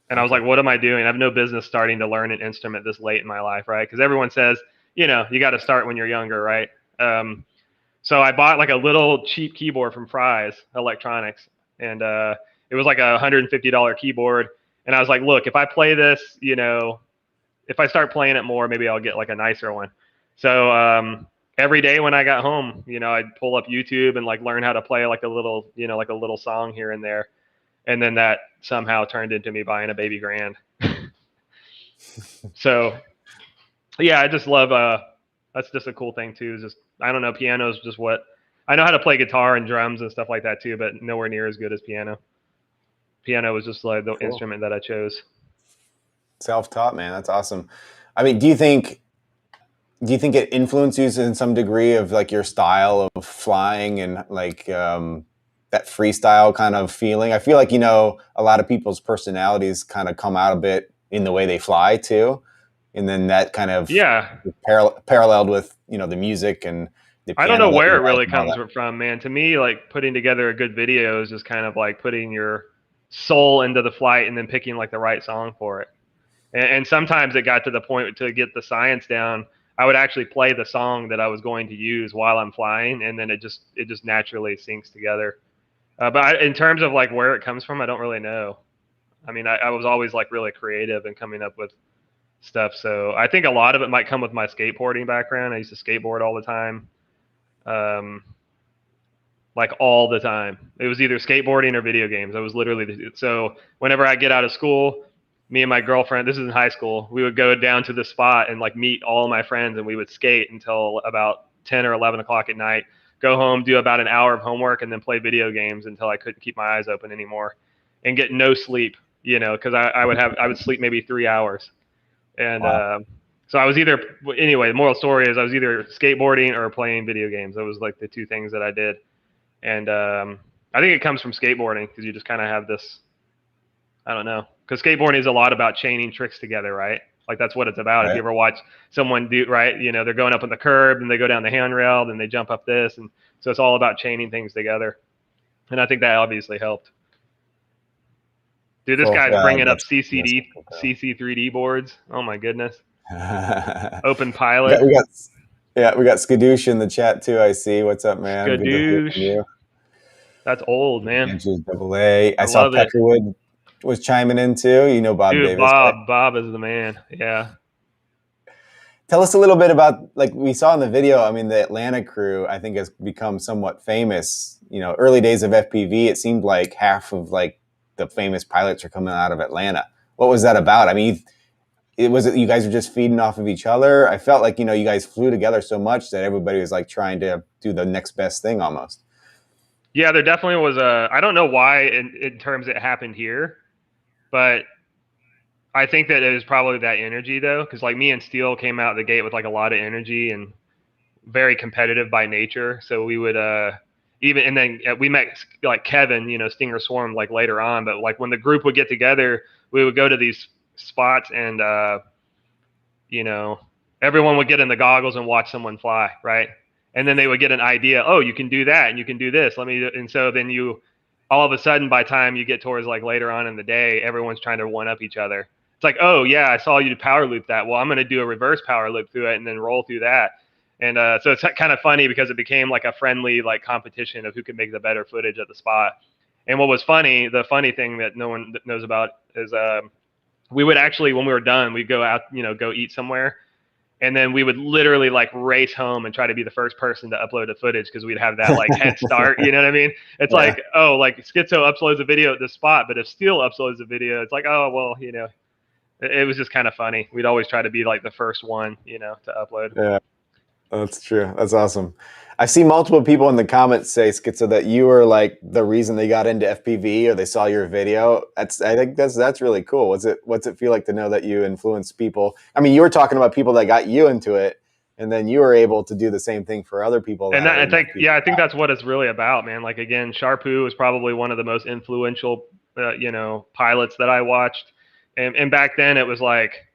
And I was like, what am I doing? I have no business starting to learn an instrument this late in my life, right? Because everyone says, you know, you got to start when you're younger, right? So I bought like a little cheap keyboard from Fry's Electronics, and it was like a $150 keyboard. And I was like, look, if I play this, you know, if I start playing it more, maybe I'll get like a nicer one. So every day when I got home, you know, I'd pull up YouTube and like learn how to play like a little, you know, like a little song here and there. And then that somehow turned into me buying a baby grand. So yeah, I just love, that's just a cool thing too. Just, I don't know, piano is just what, I know how to play guitar and drums and stuff like that too, but nowhere near as good as piano. Piano was just like the instrument that I chose. Self-taught, man. That's awesome. I mean, do you think it influences you in some degree of like your style of flying and like that freestyle kind of feeling? I feel like, you know, a lot of people's personalities kind of come out a bit in the way they fly too. And then that kind of paralleled with, you know, the music and the piano. I don't know where it really comes from, man. To me, like putting together a good video is just kind of like putting your soul into the flight and then picking like the right song for it. And sometimes it got to the point to get the science down, I would actually play the song that I was going to use while I'm flying, and then it just naturally syncs together. But in terms of like where it comes from, I don't really know. I mean, I was always like really creative and coming up with stuff. So I think a lot of it might come with my skateboarding background. I used to skateboard all the time. Like all the time. It was either skateboarding or video games. I was literally, so whenever I get out of school, me and my girlfriend, this is in high school, we would go down to the spot and like meet all my friends, and we would skate until about 10 or 11 o'clock at night, go home, do about an hour of homework, and then play video games until I couldn't keep my eyes open anymore and get no sleep, you know, because I would sleep maybe 3 hours. And so I was either, anyway, the moral story is I was either skateboarding or playing video games. That was like the two things that I did. And I think it comes from skateboarding because you just kind of have this, I don't know, because skateboarding is a lot about chaining tricks together, right? Like that's what it's about. Right. If you ever watch someone do, right, you know, they're going up on the curb and they go down the handrail, then they jump up this. And so it's all about chaining things together. And I think that obviously helped. Dude, this guy's bringing up CC3D boards. Oh my goodness. Open Pilot. We got Skadoosh in the chat too. I see. What's up, man? Skadoosh. That's old, man. Angela Double A. I I saw love it. Peckerwood was chiming in too. You know Bob Dude, Davis, right? Bob is the man. Yeah. Tell us a little bit about, like we saw in the video, I mean, the Atlanta crew, I think, has become somewhat famous. You know, early days of FPV, it seemed like half of like the famous pilots are coming out of Atlanta. What was that about? I mean, it was you guys were just feeding off of each other. I felt like, you know, you guys flew together so much that everybody was like trying to do the next best thing almost. Yeah, there definitely was a, I don't know why in terms it happened here, but I think that it was probably that energy though. Cause like me and Steele came out the gate with like a lot of energy and very competitive by nature. So we would, even, and then we met like Kevin, you know, Stinger Swarm like later on, but like when the group would get together, we would go to these spots and, you know, everyone would get in the goggles and watch someone fly, right? And then they would get an idea. Oh, you can do that, and you can do this. Let me. And so then you, all of a sudden, by the time you get towards like later on in the day, everyone's trying to one up each other. It's like, oh yeah, I saw you power loop that. Well, I'm going to do a reverse power loop through it and then roll through that. And so it's kind of funny because it became like a friendly like competition of who could make the better footage at the spot. And what was funny, the funny thing that no one knows about is we would actually, when we were done, we'd go out, you know, go eat somewhere. And then we would literally like race home and try to be the first person to upload the footage because we'd have that like head start. You know what I mean? It's Yeah. like, oh, like Skitzo uploads a video at this spot, but if Steele uploads a video, it's like, oh, well, you know, it was just kind of funny. We'd always try to be like the first one, you know, to upload. Yeah. That's true. That's awesome. I see multiple people in the comments say, Skitzo, that you were like the reason they got into FPV or they saw your video. I think that's really cool. What's it feel like to know that you influenced people? I mean, you were talking about people that got you into it, and then you were able to do the same thing for other people And that that, are I in think, FPV. yeah, I think that's what it's really about, man. Like again, Sharpoo is probably one of the most influential, you know, pilots that I watched. And back then it was like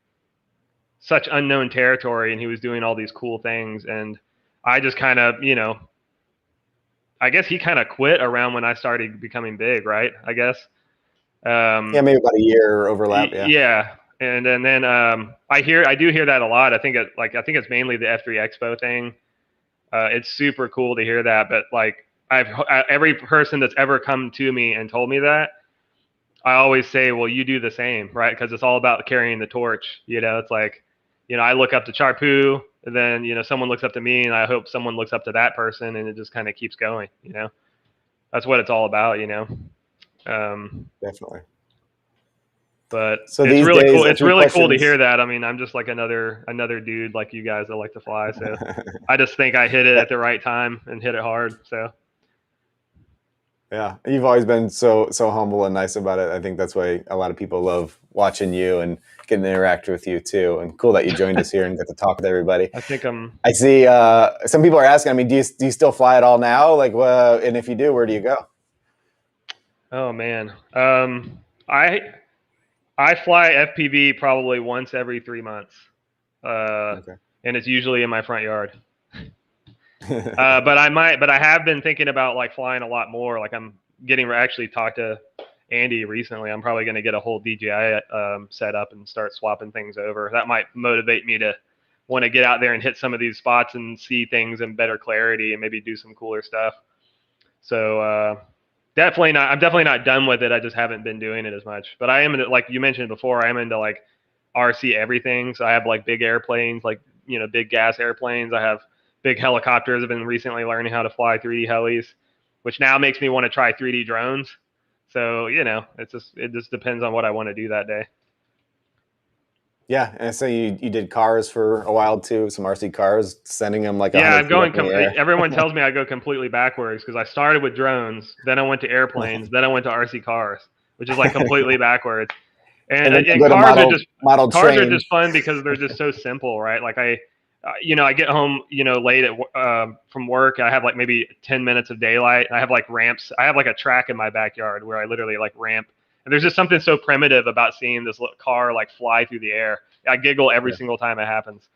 such unknown territory, and he was doing all these cool things. And I just kind of, you know, I guess he kind of quit around when I started becoming big, right? I guess. Yeah, maybe about a year overlap. Yeah. Yeah. And then I do hear that a lot. I think it's mainly the F3 Expo thing. It's super cool to hear that, but like every person that's ever come to me and told me that, I always say, well, you do the same, right? Because it's all about carrying the torch. You know, it's like, you know, I look up to Charpoo, and then, you know, someone looks up to me, and I hope someone looks up to that person, and it just kind of keeps going. You know, that's what it's all about. You know, Definitely. but So it's these really days, cool. a It's few really cool to questions. hear that. I mean, I'm just like another dude like you guys that like to fly. So I just think I hit it Yeah. at the right time and hit it hard. So. Yeah, you've always been so humble and nice about it. I think that's why a lot of people love watching you and getting to interact with you too. And cool that you joined us here and get to talk with everybody. I think I'm. I see some people are asking. I mean, do you still fly at all now? Like, and if you do, where do you go? Oh man. I fly FPV probably once every 3 months, uh, Okay. and it's usually in my front yard. But I have been thinking about like flying a lot more. Like I'm getting actually talked to Andy recently. I'm probably going to get a whole DJI set up and start swapping things over. That might motivate me to want to get out there and hit some of these spots and see things in better clarity and maybe do some cooler stuff. So definitely not. I'm definitely not done with it. I just haven't been doing it as much. But I am into, like you mentioned before, I am into like RC everything. So I have like big airplanes, like, you know, big gas airplanes. I have big helicopters. I've been recently learning how to fly 3D helis, which now makes me want to try 3D drones. So, you know, it just depends on what I want to do that day. Yeah, and so you did cars for a while too, some RC cars, sending them like Yeah, 100 I'm feet up going. in the air. Everyone tells me I go completely backwards because I started with drones, then I went to airplanes, then I went to RC cars, which is like completely backwards. And then you And go to model cars are train. just fun because they're just so simple, right? Like you know, I get home, you know, late from work. I have like maybe 10 minutes of daylight. I have like ramps. I have like a track in my backyard where I literally like ramp. And there's just something so primitive about seeing this little car like fly through the air. I giggle every Yeah. single time it happens.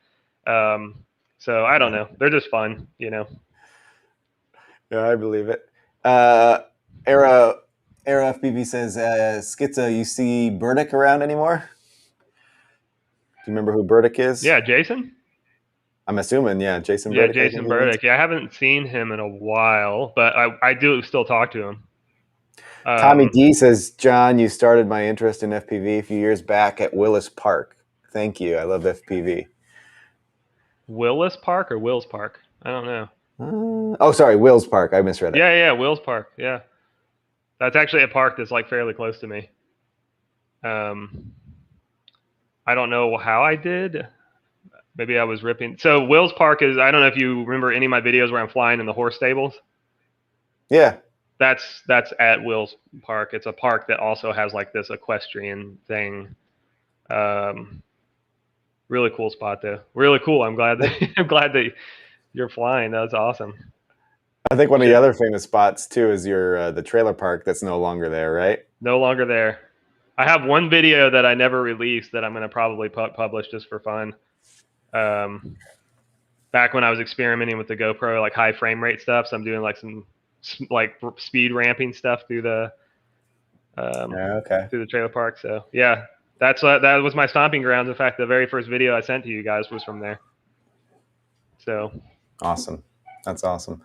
Um, so I don't know. They're just fun, you know. Yeah, I believe it. Uh, Era FPV says, Skitzo, you see Burdick around anymore? Do you remember who Burdick is? Yeah, Jason. I'm assuming, yeah, Jason Yeah, Burdick, I Jason think it is. Burdick. Yeah, I haven't seen him in a while, but I do still talk to him. Tommy D says, John, you started my interest in FPV a few years back at Willis Park. Thank you. I love FPV. Willis Park or Wills Park? I don't know. Oh, sorry, Wills Park. I misread it. Yeah, Wills Park. Yeah, that's actually a park that's like fairly close to me. I don't know how I did. Maybe I was ripping. So Wills Park is, I don't know if you remember any of my videos where I'm flying in the horse stables. Yeah. That's at Wills Park. It's a park that also has like this equestrian thing. Really cool spot though. Really cool. I'm glad that you're flying. That's awesome. I think one of the other famous spots too is your the trailer park that's no longer there, right? No longer there. I have one video that I never released that I'm going to probably publish just for fun. Back when I was experimenting with the GoPro, like high frame rate stuff, so I'm doing like some like speed ramping stuff through the through the trailer park. So yeah, that was my stomping grounds. In fact, the very first video I sent to you guys was from there. So awesome. That's awesome.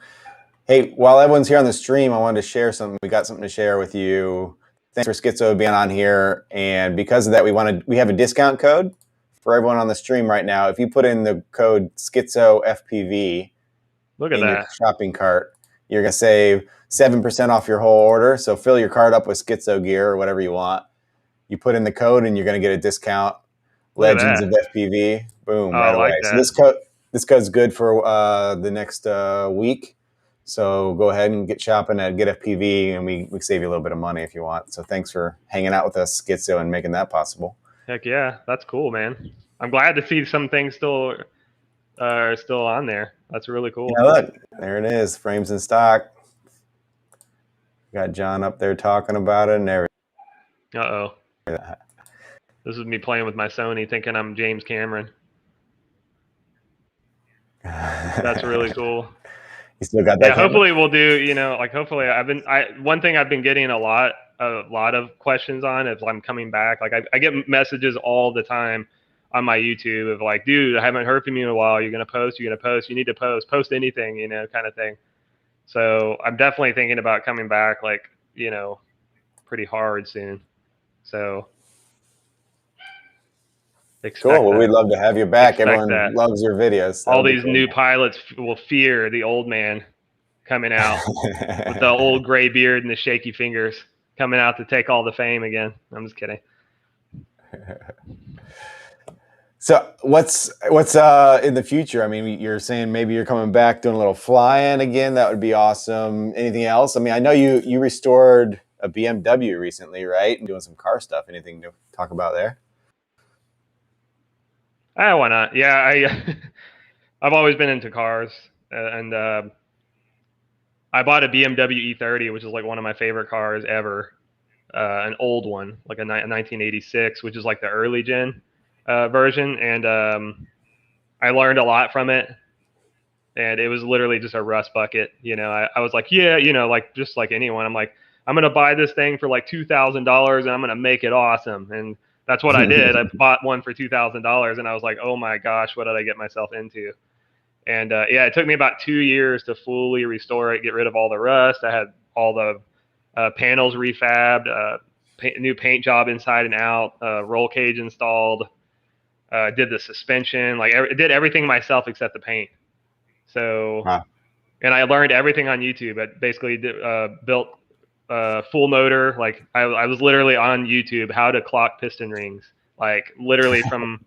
Hey, while everyone's here on the stream, I wanted to share something. We got something to share with you. Thanks for Skitzo being on here. And because of that, we have a discount code for everyone on the stream right now. If you put in the code Skitzo FPV in your shopping cart, you're going to save 7% off your whole order. So fill your cart up with Skitzo gear or whatever you want. You put in the code and you're going to get a discount. Legends of FPV. Boom, right away. So this code's good for the next week. So go ahead and get shopping at GetFPV, and we save you a little bit of money if you want. So thanks for hanging out with us, Skitzo, and making that possible. Heck yeah, that's cool, man. I'm glad to see some things still are still on there. That's really cool. Yeah, look, there it is, frames in stock. Got John up there talking about it and everything. Uh-oh. This is me playing with my Sony thinking I'm James Cameron. That's really cool. You still got that? Yeah, hopefully we'll do, like hopefully one thing I've been getting a lot of questions on is I'm coming back. Like I get messages all the time on my YouTube of like, dude, I haven't heard from you in a while. You're going to post, you need to post anything, kind of thing. So I'm definitely thinking about coming back like, pretty hard soon. So cool. Well, we'd love to have you back. Everyone loves your videos. All these new pilots will fear the old man coming out with the old gray beard and the shaky fingers coming out to take all the fame again. I'm just kidding. So what's in the future? I mean, you're saying maybe you're coming back doing a little flying again. That would be awesome. Anything else? I mean, I know you restored a BMW recently, right? And doing some car stuff. Anything to talk about there? Why not? Yeah, I've always been into cars, and I bought a BMW E30, which is like one of my favorite cars ever. An old one, like a 1986, which is like the early gen version, and I learned a lot from it. And it was literally just a rust bucket. I was like, yeah, like just like anyone, I'm like, I'm gonna buy this thing for like $2,000 and I'm gonna make it awesome. And that's what I did. I bought one for $2,000 and I was like, oh my gosh, what did I get myself into? And yeah, it took me about 2 years to fully restore it, get rid of all the rust. I had all the panels refabbed, new paint job inside and out, roll cage installed, did the suspension, like did everything myself except the paint. So, and I learned everything on YouTube. I basically built full motor. Like I was literally on YouTube how to clock piston rings, like literally from.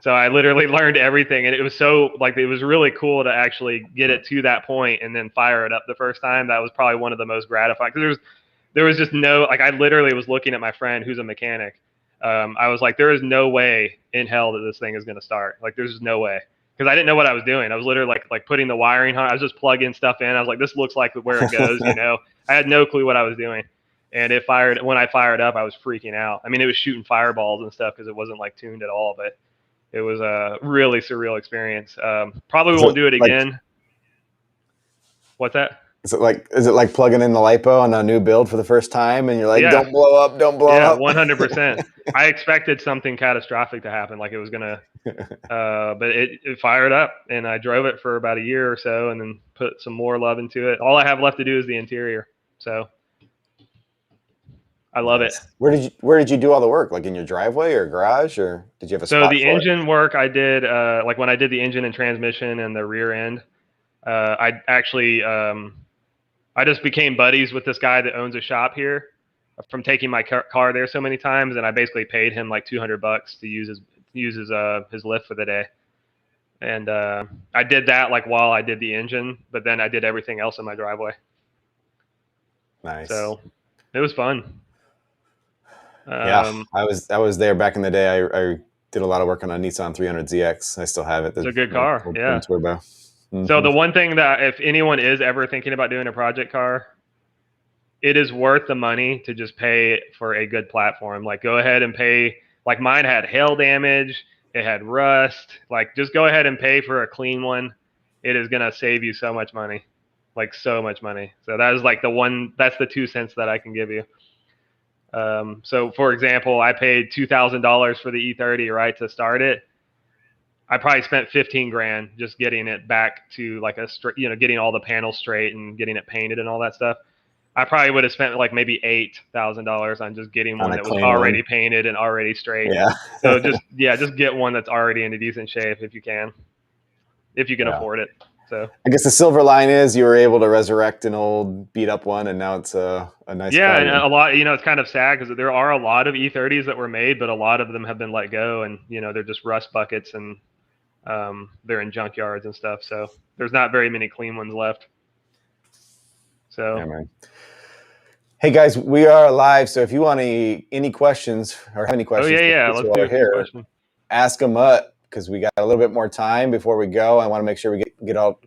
So I literally learned everything, and it was it was really cool to actually get it to that point and then fire it up the first time. That was probably one of the most gratifying, because there was just no, like I literally was looking at my friend who's a mechanic. I was like, there is no way in hell that this thing is going to start. Like there's just no way. Because I didn't know what I was doing. I was literally like putting the wiring on. I was just plugging stuff in. I was like, this looks like where it goes, I had no clue what I was doing. And when I fired up, I was freaking out. I mean, it was shooting fireballs and stuff because it wasn't like tuned at all, but it was a really surreal experience. Probably won't do it again. What's that? Is it like plugging in the lipo on a new build for the first time and you're like, Yeah, don't blow up, don't blow yeah, up? 100%. I expected something catastrophic to happen, like it was gonna, but it fired up, and I drove it for about a year or so, and then put some more love into it. All I have left to do is the interior, so I love it. Nice. Where did you do all the work? Like in your driveway or garage, or did you have a So spot the for it? engine work I did, like when I did the engine and transmission and the rear end, I actually I just became buddies with this guy that owns a shop here from taking my car there so many times, and I basically paid him like $200 to use his lift for the day. And I did that like while I did the engine, but then I did everything else in my driveway. Nice. So it was fun. Yeah, Um, I was there back in the day. I did a lot of work on a Nissan 300ZX. I still have it. it's The a good car, old twin yeah. turbo. So Hmm. the one thing that if anyone is ever thinking about doing a project car, it is worth the money to just pay for a good platform. Like go ahead and pay. Like mine had hail damage, it had rust. Like just go ahead and pay for a clean one. It is gonna save you so much money, like so much money. So that is like the one. That's the 2 cents that I can give you. So for example, I paid $2,000 for the E30 right to start it. I probably spent 15 grand just getting it back to like a straight, getting all the panels straight and getting it painted and all that stuff. I probably would have spent like maybe $8,000 on just getting On one a that was clean one. already painted and already straight. Yeah. So just get one that's already in a decent shape if you can Yeah. afford it. So I guess the silver line is you were able to resurrect an old beat up one, and now it's a nice yeah, car and again. a lot, it's kind of sad because there are a lot of E30s that were made, but a lot of them have been let go, and they're just rust buckets, and they're in junkyards and stuff. So there's not very many clean ones left. Yeah, So man. Hey guys, we are live, so if you want any questions or have any oh questions yeah, for yeah, Skitzo let's while do we're a few here, questions. ask them up because we got a little bit more time before we go. I want to make sure we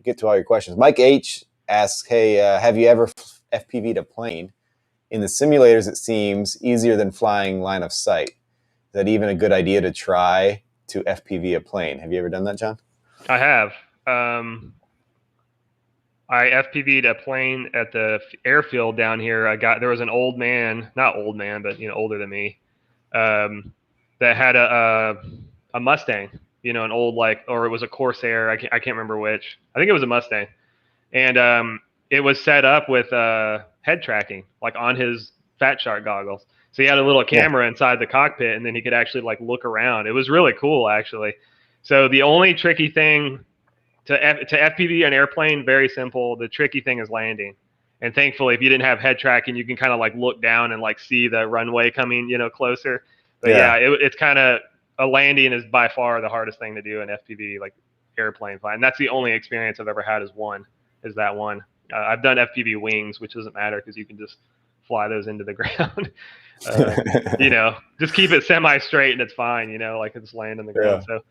get to all your questions. Mike H asks, "Hey, have you ever FPV'd a plane? In the simulators, it seems easier than flying line of sight. Is that even a good idea to try to FPV a plane? Have you ever done that, John?" I have. I FPV'd a plane at the airfield down here. There was an old man, not old man, but older than me, um, that had a Mustang, an old or it was a Corsair. I can't remember which. I think it was a Mustang, and it was set up with head tracking, like on his Fat Shark goggles. So he had a little Yeah. camera inside the cockpit, and then he could actually look around. It was really cool, actually. So the only tricky thing to FPV an airplane, very simple. The tricky thing is landing. And thankfully, if you didn't have head tracking, you can kind of look down and see the runway coming, closer. But yeah, Yeah. it's kind of a landing is by far the hardest thing to do in FPV, like airplane flying. And that's the only experience I've ever had is that one. I've done FPV wings, which doesn't matter because you can just fly those into the ground. Just keep it semi straight and it's fine. It's land on the ground. Yeah. So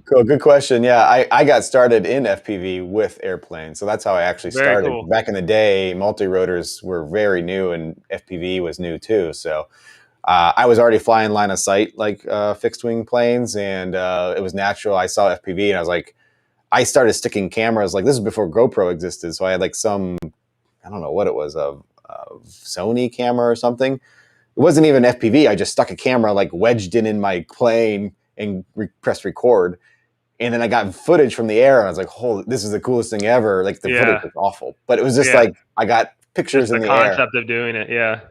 Cool. Good question. Yeah, I got started in FPV with airplanes. So that's how I actually very started. cool. Back in the day, multi-rotors were very new and FPV was new too. So I was already flying line of sight like fixed wing planes, and it was natural. I saw FPV and I was like, I started sticking cameras. Like this is before GoPro existed. So I had like I don't know what it was, a Sony camera or something. It wasn't even FPV. I just stuck a camera like wedged in my plane and pressed record. And then I got footage from the air, and I was like, "Holy, this is the coolest thing ever!" Like the footage Yeah. was awful, but it was just Yeah. like I got Just pictures in the the air. concept of doing it. Yeah.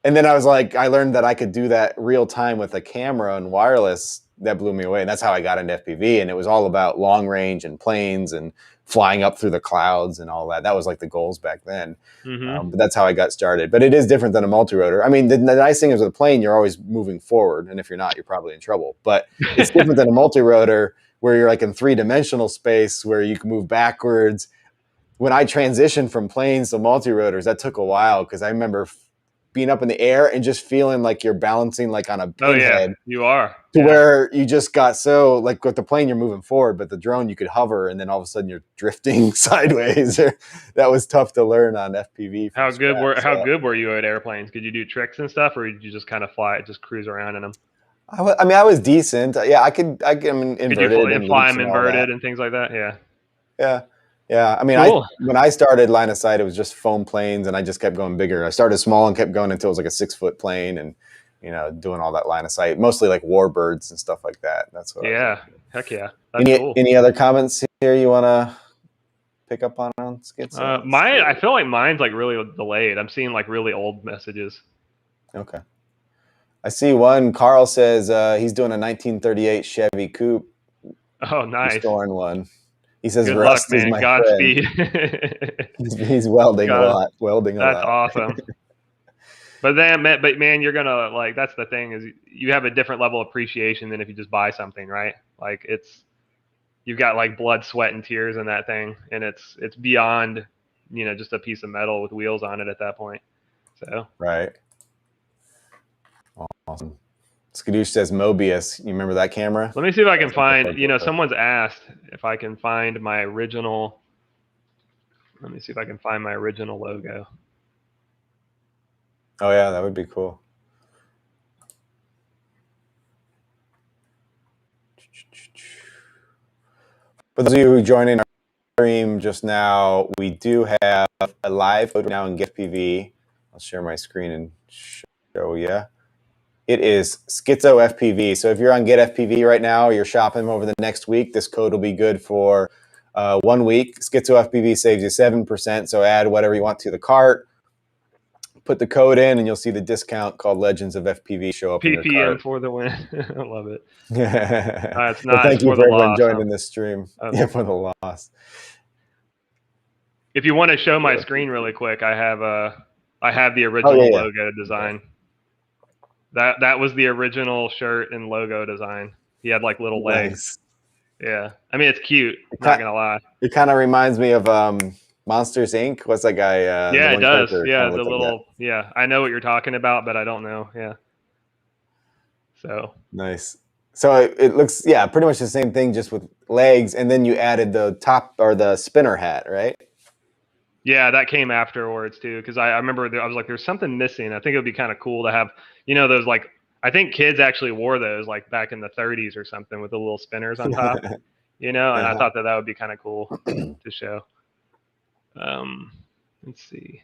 And then I was like, I learned that I could do that real time with a camera and wireless. That blew me away, and that's how I got into FPV. And it was all about long range and planes and flying up through the clouds and all that. That was like the goals back then. Mm-hmm. But that's how I got started. But it is different than a multi-rotor. I mean, the nice thing is with a plane, you're always moving forward, and if you're not, you're probably in trouble. But it's different than a multi-rotor where you're like in three-dimensional space where you can move backwards. When I transitioned from planes to multi-rotors, that took a while because I remember being up in the air and just feeling like you're balancing like on a Oh yeah, pinhead you are. to Yeah. where you just got so like with the plane you're moving forward, but the drone you could hover and then all of a sudden you're drifting sideways. That was tough to learn on FPV from scratch. How So good were you at airplanes? Could you do tricks and stuff, or did you just kind of fly, just cruise around in them? I mean, I was decent. Yeah, I mean, Could you inverted and fly loops them and all that. inverted and things like that? Yeah. Yeah. Yeah, I mean, Cool. when I started line of sight, it was just foam planes, and I just kept going bigger. I started small and kept going until it was like a 6-foot plane, and doing all that line of sight, mostly like warbirds and stuff like that. That's what I was Yeah. into. Heck yeah. That's cool. Any other comments here you want to pick up on Skitzo? Let's I see. feel like mine's like really delayed. I'm seeing like really old messages. Okay. I see one. Carl says he's doing a 1938 Chevy Coupe, Oh, nice. restoring one. He says Good luck, rust is man. my friend. Godspeed. He's welding a God, lot, welding a that's lot. awesome. But man, you're gonna like that's the thing is you have a different level of appreciation than if you just buy something, right? Like you've got like blood, sweat, and tears in that thing, and it's beyond just a piece of metal with wheels on it at that point. So Right. Awesome. Skadoosh says Mobius. You remember that camera? let me see if I can That's like the find. front door. Someone's asked if I can find my original. Let me see if I can find my original logo. Oh yeah, that would be cool. For those of you who joined in our stream just now, we do have a live photo now in GetFPV. I'll share my screen and show you. It is Skitzo FPV. So if you're on GetFPV right now, or you're shopping over the next week, this code will be good for 1 week. Skitzo FPV saves you 7%. So add whatever you want to the cart, put the code in, and you'll see the discount called Legends of FPV show up in your PPM cart. for the win. I love it. It's Well, not. It's thank you for the for everyone loss. joining this stream. Okay. Yeah, for the loss. If you want to show my screen really quick, I have the original Oh, yeah. logo design. That was the original shirt and logo design. He had like little legs. Nice. Yeah, I mean it's cute. Not gonna lie. It kind of reminds me of Monsters Inc. What's that guy? Yeah, The it one does. character Yeah, kind of the looks like that. little. Yeah, I know what you're talking about, but I don't know. Yeah. So. Nice. So it looks, yeah, pretty much the same thing, just with legs, and then you added the top or the spinner hat, right? Yeah, that came afterwards too, because I remember I was like, "There's something missing." I think it would be kind of cool to have, those like I think kids actually wore those like back in the 30s or something with the little spinners on top, and I thought that would be kind of cool to show. Let's see.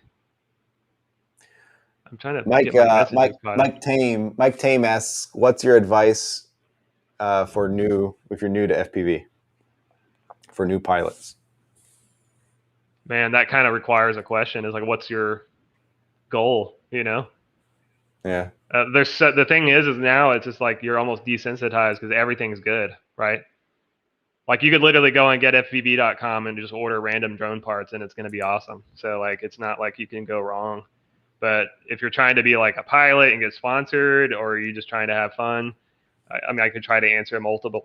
I'm trying to get my messages caught up. Mike Tame asks, "What's your advice if you're new to FPV for new pilots?" Man, that kind of requires a question. Is like, what's your goal? Yeah. The thing is now it's just like you're almost desensitized because everything's good, right? Like you could literally go and GetFPV.com and just order random drone parts and it's going to be awesome. So like it's not like you can go wrong. But if you're trying to be like a pilot and get sponsored, or are you just trying to have fun? I mean, I could try to answer multiple,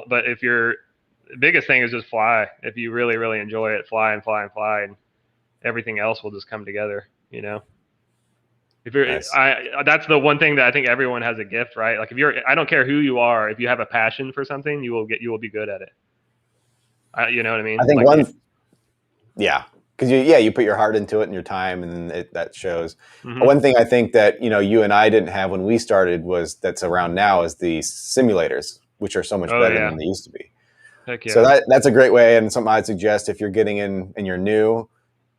but if the biggest thing is just fly. If you really, really enjoy it, fly and fly and fly, and everything else will just come together. If you're, Nice. that's the one thing that I think everyone has a gift, right? Like I don't care who you are, if you have a passion for something, you will be good at it. You know what I mean? I think like yeah, because you put your heart into it and your time, and then that shows. Mm-hmm. One thing I think that you and I didn't have when we started that's around now is the simulators, which are so much better than they used to be. Heck yeah. So that's a great way, and something I'd suggest if you're getting in and you're new,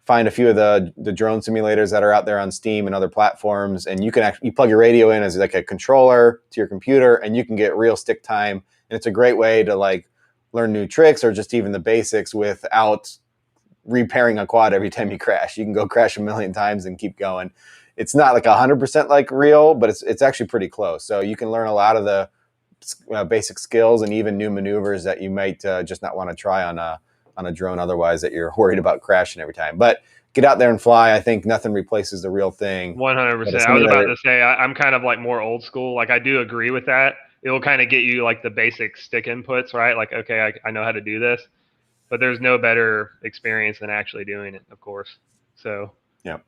find a few of the drone simulators that are out there on Steam and other platforms, and you plug your radio in as like a controller to your computer, and you can get real stick time, and it's a great way to like learn new tricks or just even the basics without repairing a quad every time you crash. You can go crash a million times and keep going. It's not like 100% like real, but it's actually pretty close. So you can learn a lot of the basic skills and even new maneuvers that you might just not want to try on a drone otherwise, that you're worried about crashing every time. But get out there and fly. I think nothing replaces the real thing. 100%. I was about to say I'm kind of like more old school. Like I do agree with that. It will kind of get you like the basic stick inputs, right? Like, okay, I know how to do this, but there's no better experience than actually doing it, of course. So. Yep.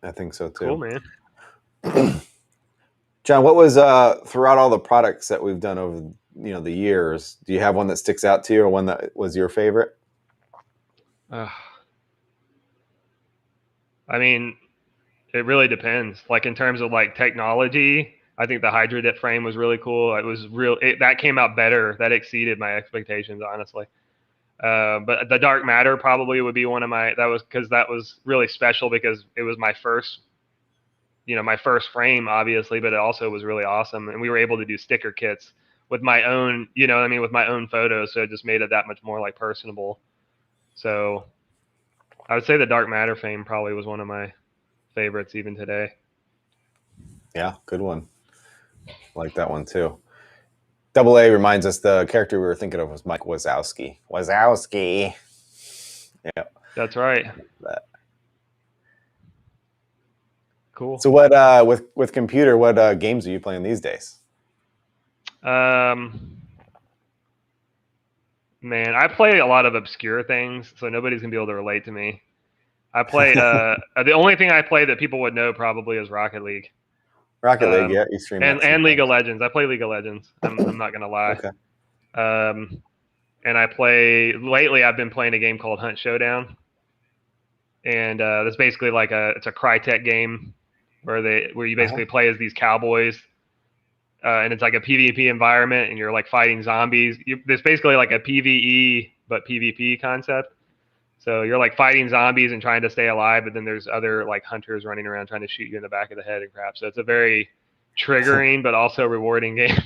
I think so too. Cool, man. John, what was throughout all the products that we've done over the years? Do you have one that sticks out to you, or one that was your favorite? I mean, it really depends. Like in terms of like technology, I think the Hydra dip frame was really cool. It was that came out better. That exceeded my expectations, honestly. But the dark matter probably would be one of my, that was really special because it was my first, my first frame, obviously, but it also was really awesome. And we were able to do sticker kits with my own, with my own photos. So it just made it that much more like personable. So I would say the dark matter frame probably was one of my favorites even today. Yeah, good one. I like that one too. Double A reminds us the character we were thinking of was Mike Wazowski. Wazowski. Yeah. That's right. Cool. So what with computer, what games are you playing these days? Man, I play a lot of obscure things, so nobody's gonna be able to relate to me. I play the only thing I play that people would know probably is Rocket League. Rocket League, yeah, you stream that and League of Legends. I play League of Legends. I'm not gonna lie. Okay. And I play lately. I've been playing a game called Hunt Showdown, and that's basically like it's a Crytek game where you basically play as these cowboys, and it's like a PvP environment, and you're like fighting zombies. There's basically like a PvE but PvP concept. So you're like fighting zombies and trying to stay alive, but then there's other like hunters running around trying to shoot you in the back of the head and crap. So it's a very triggering but also rewarding game.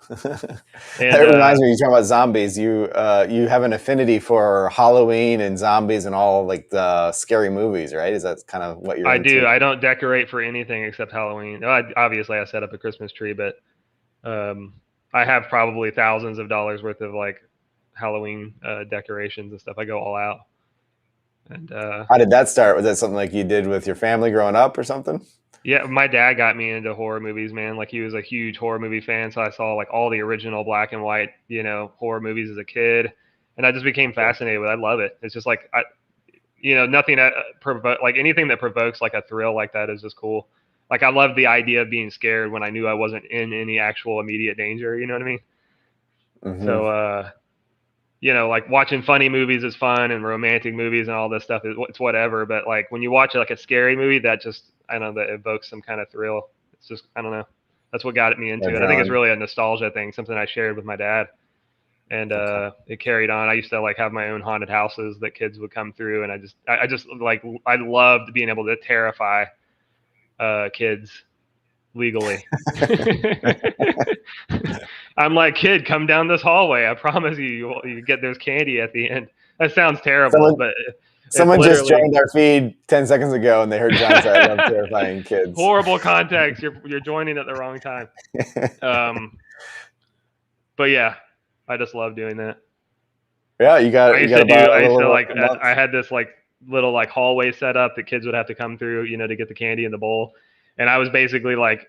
That reminds me, you talking about zombies. You have an affinity for Halloween and zombies and all like the scary movies, right? Is that kind of what you're into? I do. I don't decorate for anything except Halloween. Obviously, I set up a Christmas tree, but I have probably thousands of dollars worth of like Halloween decorations and stuff. I go all out. And how did that start? Was that something like you did with your family growing up or something? Yeah, my dad got me into horror movies, man. Like he was a huge horror movie fan, so I saw like all the original black and white, horror movies as a kid, and I just became fascinated with it. I love it. It's just like nothing that like anything that provokes like a thrill like that is just cool. Like I love the idea of being scared when I knew I wasn't in any actual immediate danger. You know what I mean? Mm-hmm. So like watching funny movies is fun, and romantic movies and all this stuff it's whatever. But like when you watch like a scary movie, that just that evokes some kind of thrill. It's just I don't know. That's what got me into it. I think it's really a nostalgia thing, something I shared with my dad, and it carried on. I used to like have my own haunted houses that kids would come through, and I just like I loved being able to terrify kids legally. I'm like, kid, come down this hallway. I promise you get there's candy at the end. That sounds terrible, but someone just joined our feed 10 seconds ago and they heard John say, I love terrifying kids. Horrible context. You're joining at the wrong time. But yeah, I just love doing that. Yeah, I had this like little like hallway set up that kids would have to come through, to get the candy in the bowl. And I was basically like,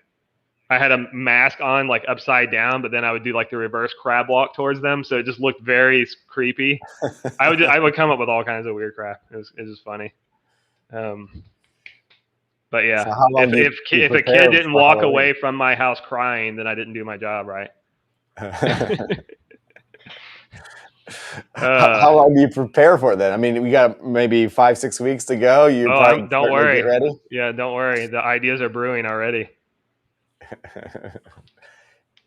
I had a mask on like upside down, but then I would do like the reverse crab walk towards them. So it just looked very creepy. I would come up with all kinds of weird crap. It was just funny. But yeah, so if a kid didn't walk away from my house crying, then I didn't do my job right. How long do you prepare for that? I mean, we got maybe 5-6 weeks to go. Don't worry. Get ready? Yeah, don't worry. The ideas are brewing already.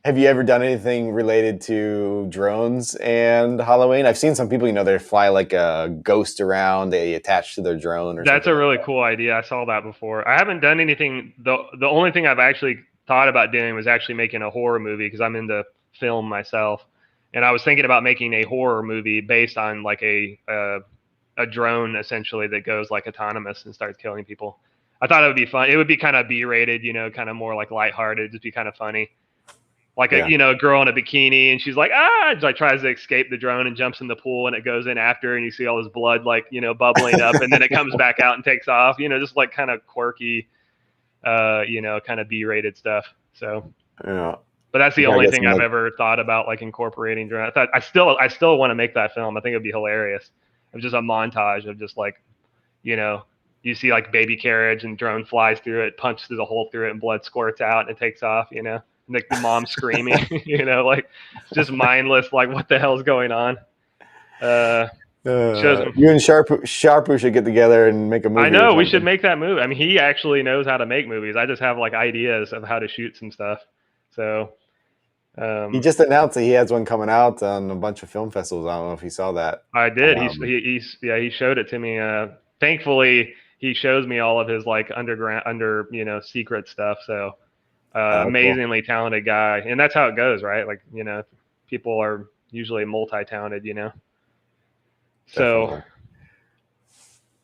Have you ever done anything related to drones and Halloween? I've seen some people, they fly like a ghost around, they attach to their drone. That's a really cool idea. I saw that before. I haven't done anything. The only thing I've actually thought about doing was actually making a horror movie because I'm into film myself. And I was thinking about making a horror movie based on like a drone essentially that goes like autonomous and starts killing people. I thought it would be fun. It would be kind of B-rated, kind of more like lighthearted, just be kind of funny. Like a girl in a bikini and she's like, like tries to escape the drone and jumps in the pool and it goes in after her and you see all this blood like, bubbling up and then it comes back out and takes off, just like kind of quirky, kind of B-rated stuff. So, yeah. But that's the only thing I've ever thought about like incorporating drone. I still want to make that film. I think it'd be hilarious. It's just a montage of just like, you see like baby carriage and drone flies through it, punches through the hole through it, and blood squirts out and it takes off, and like the mom screaming, like just mindless, like what the hell's going on? You and Sharpu should get together and make a movie. I know, or we should something. make that movie. I mean, he actually knows how to make movies. I just have like ideas of how to shoot some stuff. So He just announced that he has one coming out on a bunch of film festivals. I don't know if you saw that. I did. He showed it to me. Thankfully, he shows me all of his like secret stuff. So amazingly cool. talented guy, and that's how it goes, right? Like people are usually multi-talented, Definitely. So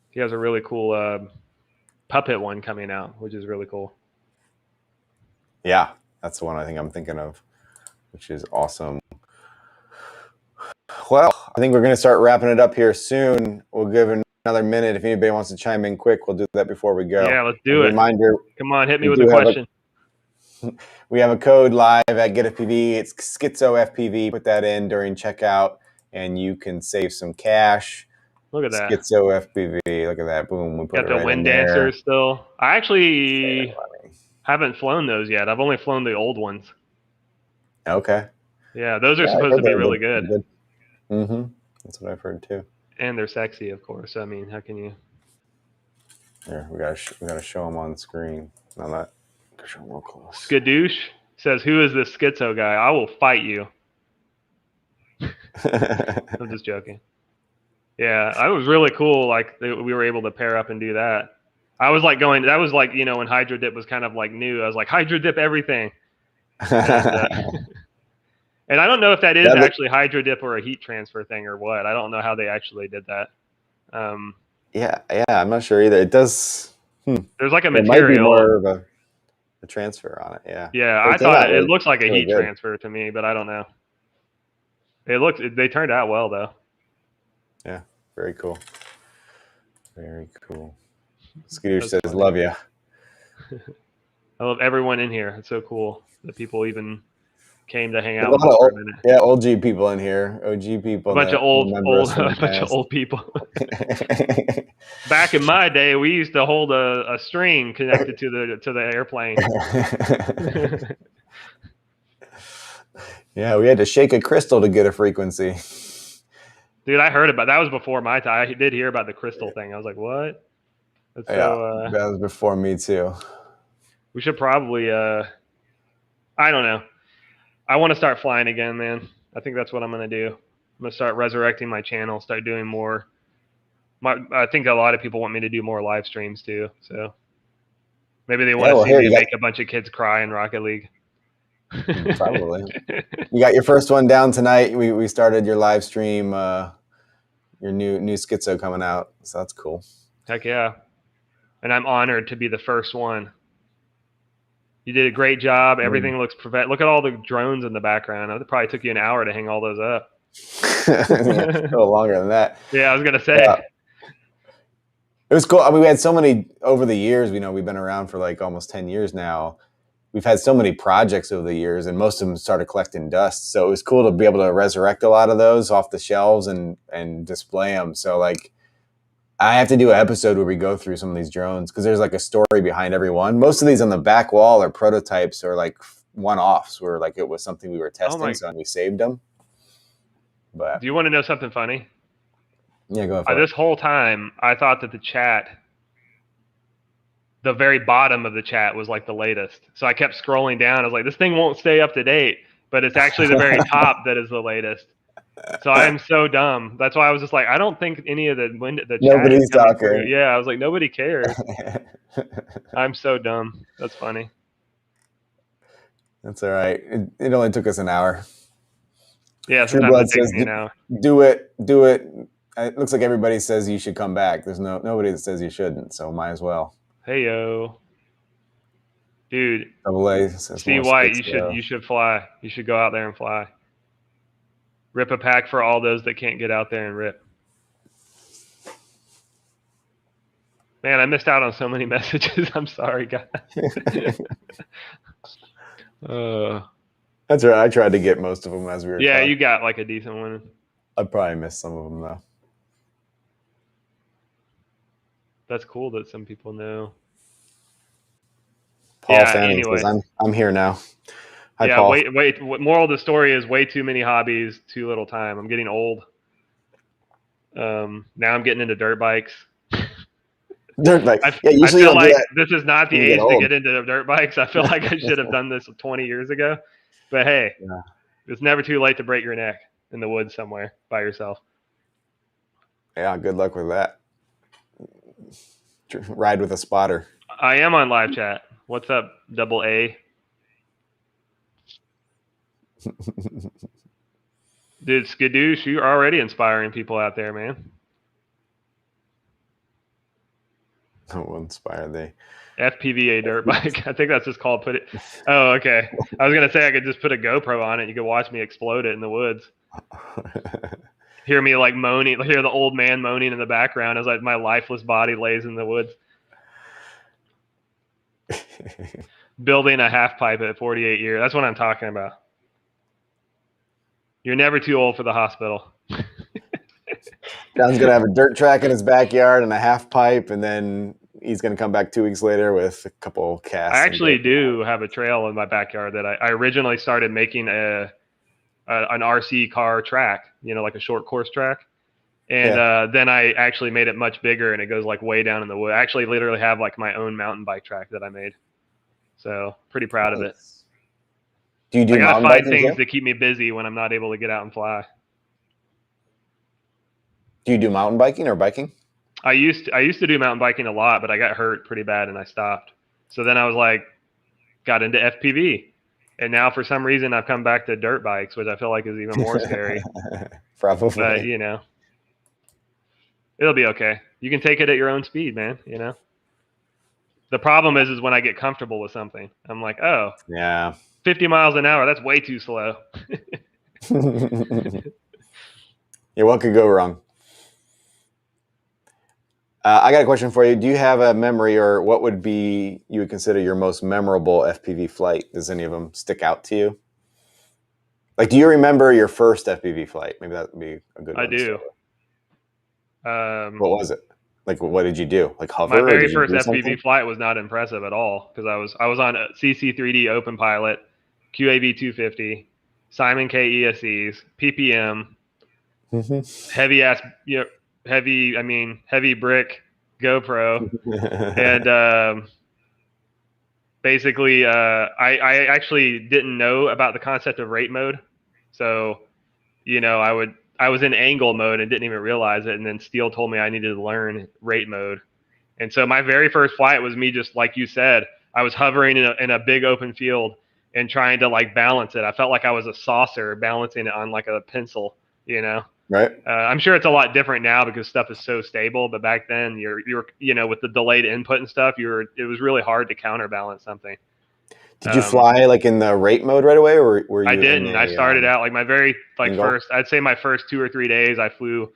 he has a really cool puppet one coming out, which is really cool. Yeah, that's the one I think I'm thinking of, which is awesome. Well, I think we're going to start wrapping it up here soon. We'll give another minute. If anybody wants to chime in quick, we'll do that before we go. Yeah, let's do it. Reminder, come on, hit me with a question. We have a code live at GetFPV. It's Skitzo FPV. Put that in during checkout, and you can save some cash. Look at that. Skitzo FPV. Look at that. Boom. We put got it the right wind dancers still. I actually haven't flown those yet. I've only flown the old ones. Okay. Yeah, those are supposed to be really good. Mm-hmm. That's what I've heard too. And they're sexy, of course. I mean, how can you? Here, we gotta show them on the screen. I'm not. Show them real close. Skadoosh says, "Who is this Skitzo guy? I will fight you." I'm just joking. Yeah, that was really cool. Like we were able to pair up and do that. I was like going. That was like when Hydro Dip was kind of like new. I was like Hydro Dip everything. And I don't know if that is actually Hydro Dip or a heat transfer thing or what. I don't know how they actually did that. Yeah, I'm not sure either. It does. There's like a material. It might be more of a transfer on it. Yeah. Yeah, I thought it looks like a heat transfer to me, but I don't know. They turned out well though. Yeah, very cool. Very cool. Skitoosh says, funny. "Love you." I love everyone in here. It's so cool that people even came to hang out with us for a minute. Yeah, OG people in here. OG people. A bunch of old people. Back in my day, we used to hold a string connected to the airplane. Yeah, we had to shake a crystal to get a frequency. Dude, I heard about that. Was before my time. I did hear about the crystal thing. I was like, what? That's that was before me too. We should probably I don't know. I want to start flying again, man. I think that's what I'm going to do. I'm going to start resurrecting my channel, start doing more. I think a lot of people want me to do more live streams too. So maybe they want to see me make a bunch of kids cry in Rocket League. Probably. You got your first one down tonight. We started your live stream, your new Skitzo coming out. So that's cool. Heck yeah. And I'm honored to be the first one. You did a great job. Everything looks perfect. Look at all the drones in the background. It probably took you an hour to hang all those up. A little longer than that. Yeah, I was going to say. It was cool. I mean, we had so many over the years. We've been around for like almost 10 years now. We've had so many projects over the years, and most of them started collecting dust. So it was cool to be able to resurrect a lot of those off the shelves and display them. So like, I have to do an episode where we go through some of these drones because there's like a story behind every one. Most of these on the back wall are prototypes or like one-offs where like it was something we were testing, so we saved them. But do you want to know something funny? Yeah, go ahead. This whole time, I thought that the very bottom of the chat was like the latest. So I kept scrolling down. I was like, this thing won't stay up to date, but it's actually the very top that is the latest. So I am so dumb. That's why I was just like, I don't think any of the nobody's talking through. Yeah, I was like, nobody cares. I'm so dumb. That's funny. That's all right. It only took us an hour. Yeah, sometimes it takes me an hour. Do it. It looks like everybody says you should come back. There's nobody that says you shouldn't, so might as well. Hey yo, dude. Steve White, you should fly. You should go out there and fly. Rip a pack for all those that can't get out there and rip. Man, I missed out on so many messages. I'm sorry, guys. That's right. I tried to get most of them as we were talking. You got like a decent one. I probably missed some of them though. That's cool that some people know. Paul Fanning says, I'm here now. Hi, Paul. Moral of the story is way too many hobbies, too little time. I'm getting old. Now I'm getting into dirt bikes. Dirt bike. Yeah, I usually you feel don't do like that this is not the when you get age to old. get into dirt bikes. I feel like I should have done this 20 years ago. But hey, Yeah. it's never too late to break your neck in the woods somewhere by yourself. Yeah, good luck with that. Ride with a spotter. I am on live chat. What's up, double A? Dude, Skidoosh, you're already inspiring people out there, man. Will inspire the FPV dirt bike. I think that's just called put it. Oh, okay. I was gonna say I could just put a GoPro on it. You could watch me explode it in the woods. Hear me like moaning. Hear the old man moaning in the background as like my lifeless body lays in the woods. Building a half pipe at 48 years. That's what I'm talking about. You're never too old for the hospital. John's gonna have a dirt track in his backyard and a half pipe, and then he's gonna come back 2 weeks later with a couple I casts. actually do have a trail in my backyard that I originally started making an RC car track, like a short course track. And then I actually made it much bigger, and it goes like way down in the wood. I actually literally have like my own mountain bike track that I made. So pretty proud of it. Do you do I gotta mountain find biking things too? to keep me busy when I'm not able to get out and fly. Do you do mountain biking or biking? I used to do mountain biking a lot, but I got hurt pretty bad and I stopped. So then I was like, got into FPV. And now for some reason I've come back to dirt bikes, which I feel like is even more scary. Probably. But it'll be okay. You can take it at your own speed, man. The problem is when I get comfortable with something, I'm like, oh, Yeah. 50 miles an hour, that's way too slow. Yeah, what could go wrong? I got a question for you. Do you have a memory, or what would be you would consider your most memorable FPV flight? Does any of them stick out to you? Like, do you remember your first FPV flight? Maybe that would be a good one. I do. What was it? Like, what did you do? Like hover, My or very did you first do FPV something? flight was not impressive at all because I was on a CC3D Open Pilot, QAV 250, Simon K ESCs, PPM, heavy ass, heavy brick GoPro, and basically, I actually didn't know about the concept of rate mode, so I was in angle mode and didn't even realize it, and then Steele told me I needed to learn rate mode. And so my very first flight was me, just like you said, I was hovering in a big open field and trying to like balance it. I felt like I was a saucer balancing it on like a pencil, Right. I'm sure it's a lot different now because stuff is so stable, but back then you're with the delayed input and stuff, it was really hard to counterbalance something. Did you fly like in the rate mode right away, or were I you in didn't. I started out like my very angle? first, I'd say my first 2 or 3 days I flew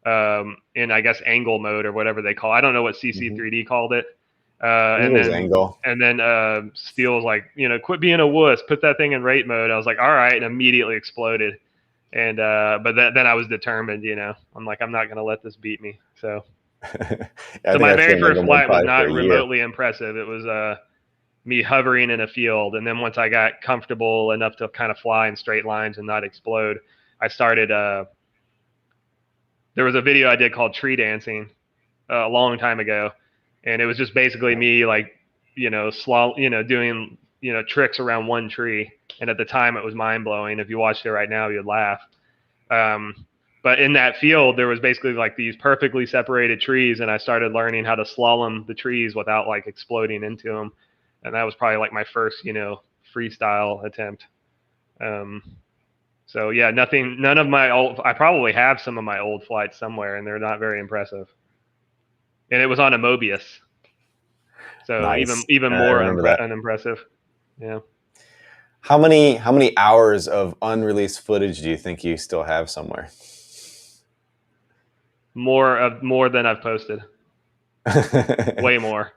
in, I guess, angle mode or whatever they call it. I don't know what CC3D called it. It was angle. And then Steele was like, quit being a wuss, put that thing in rate mode. I was like, all right, and immediately exploded. And but then I was determined, I'm like, I'm not gonna let this beat me. So Yeah, my I very flew in first angle mode flight was probably for not a year. remotely impressive. It was me hovering in a field, and then once I got comfortable enough to kind of fly in straight lines and not explode, I started. There was a video I did called Tree Dancing a long time ago, and it was just basically me like doing tricks around one tree. And at the time, it was mind blowing. If you watched it right now, you'd laugh. But in that field, there was basically like these perfectly separated trees, and I started learning how to slalom the trees without like exploding into them. And that was probably like my first, freestyle attempt. So yeah, none of my old, I probably have some of my old flights somewhere, and they're not very impressive. And it was on a Mobius. So Nice. even I more remember that. unimpressive. Yeah. How many hours of unreleased footage do you think you still have somewhere? More than I've posted. Way more.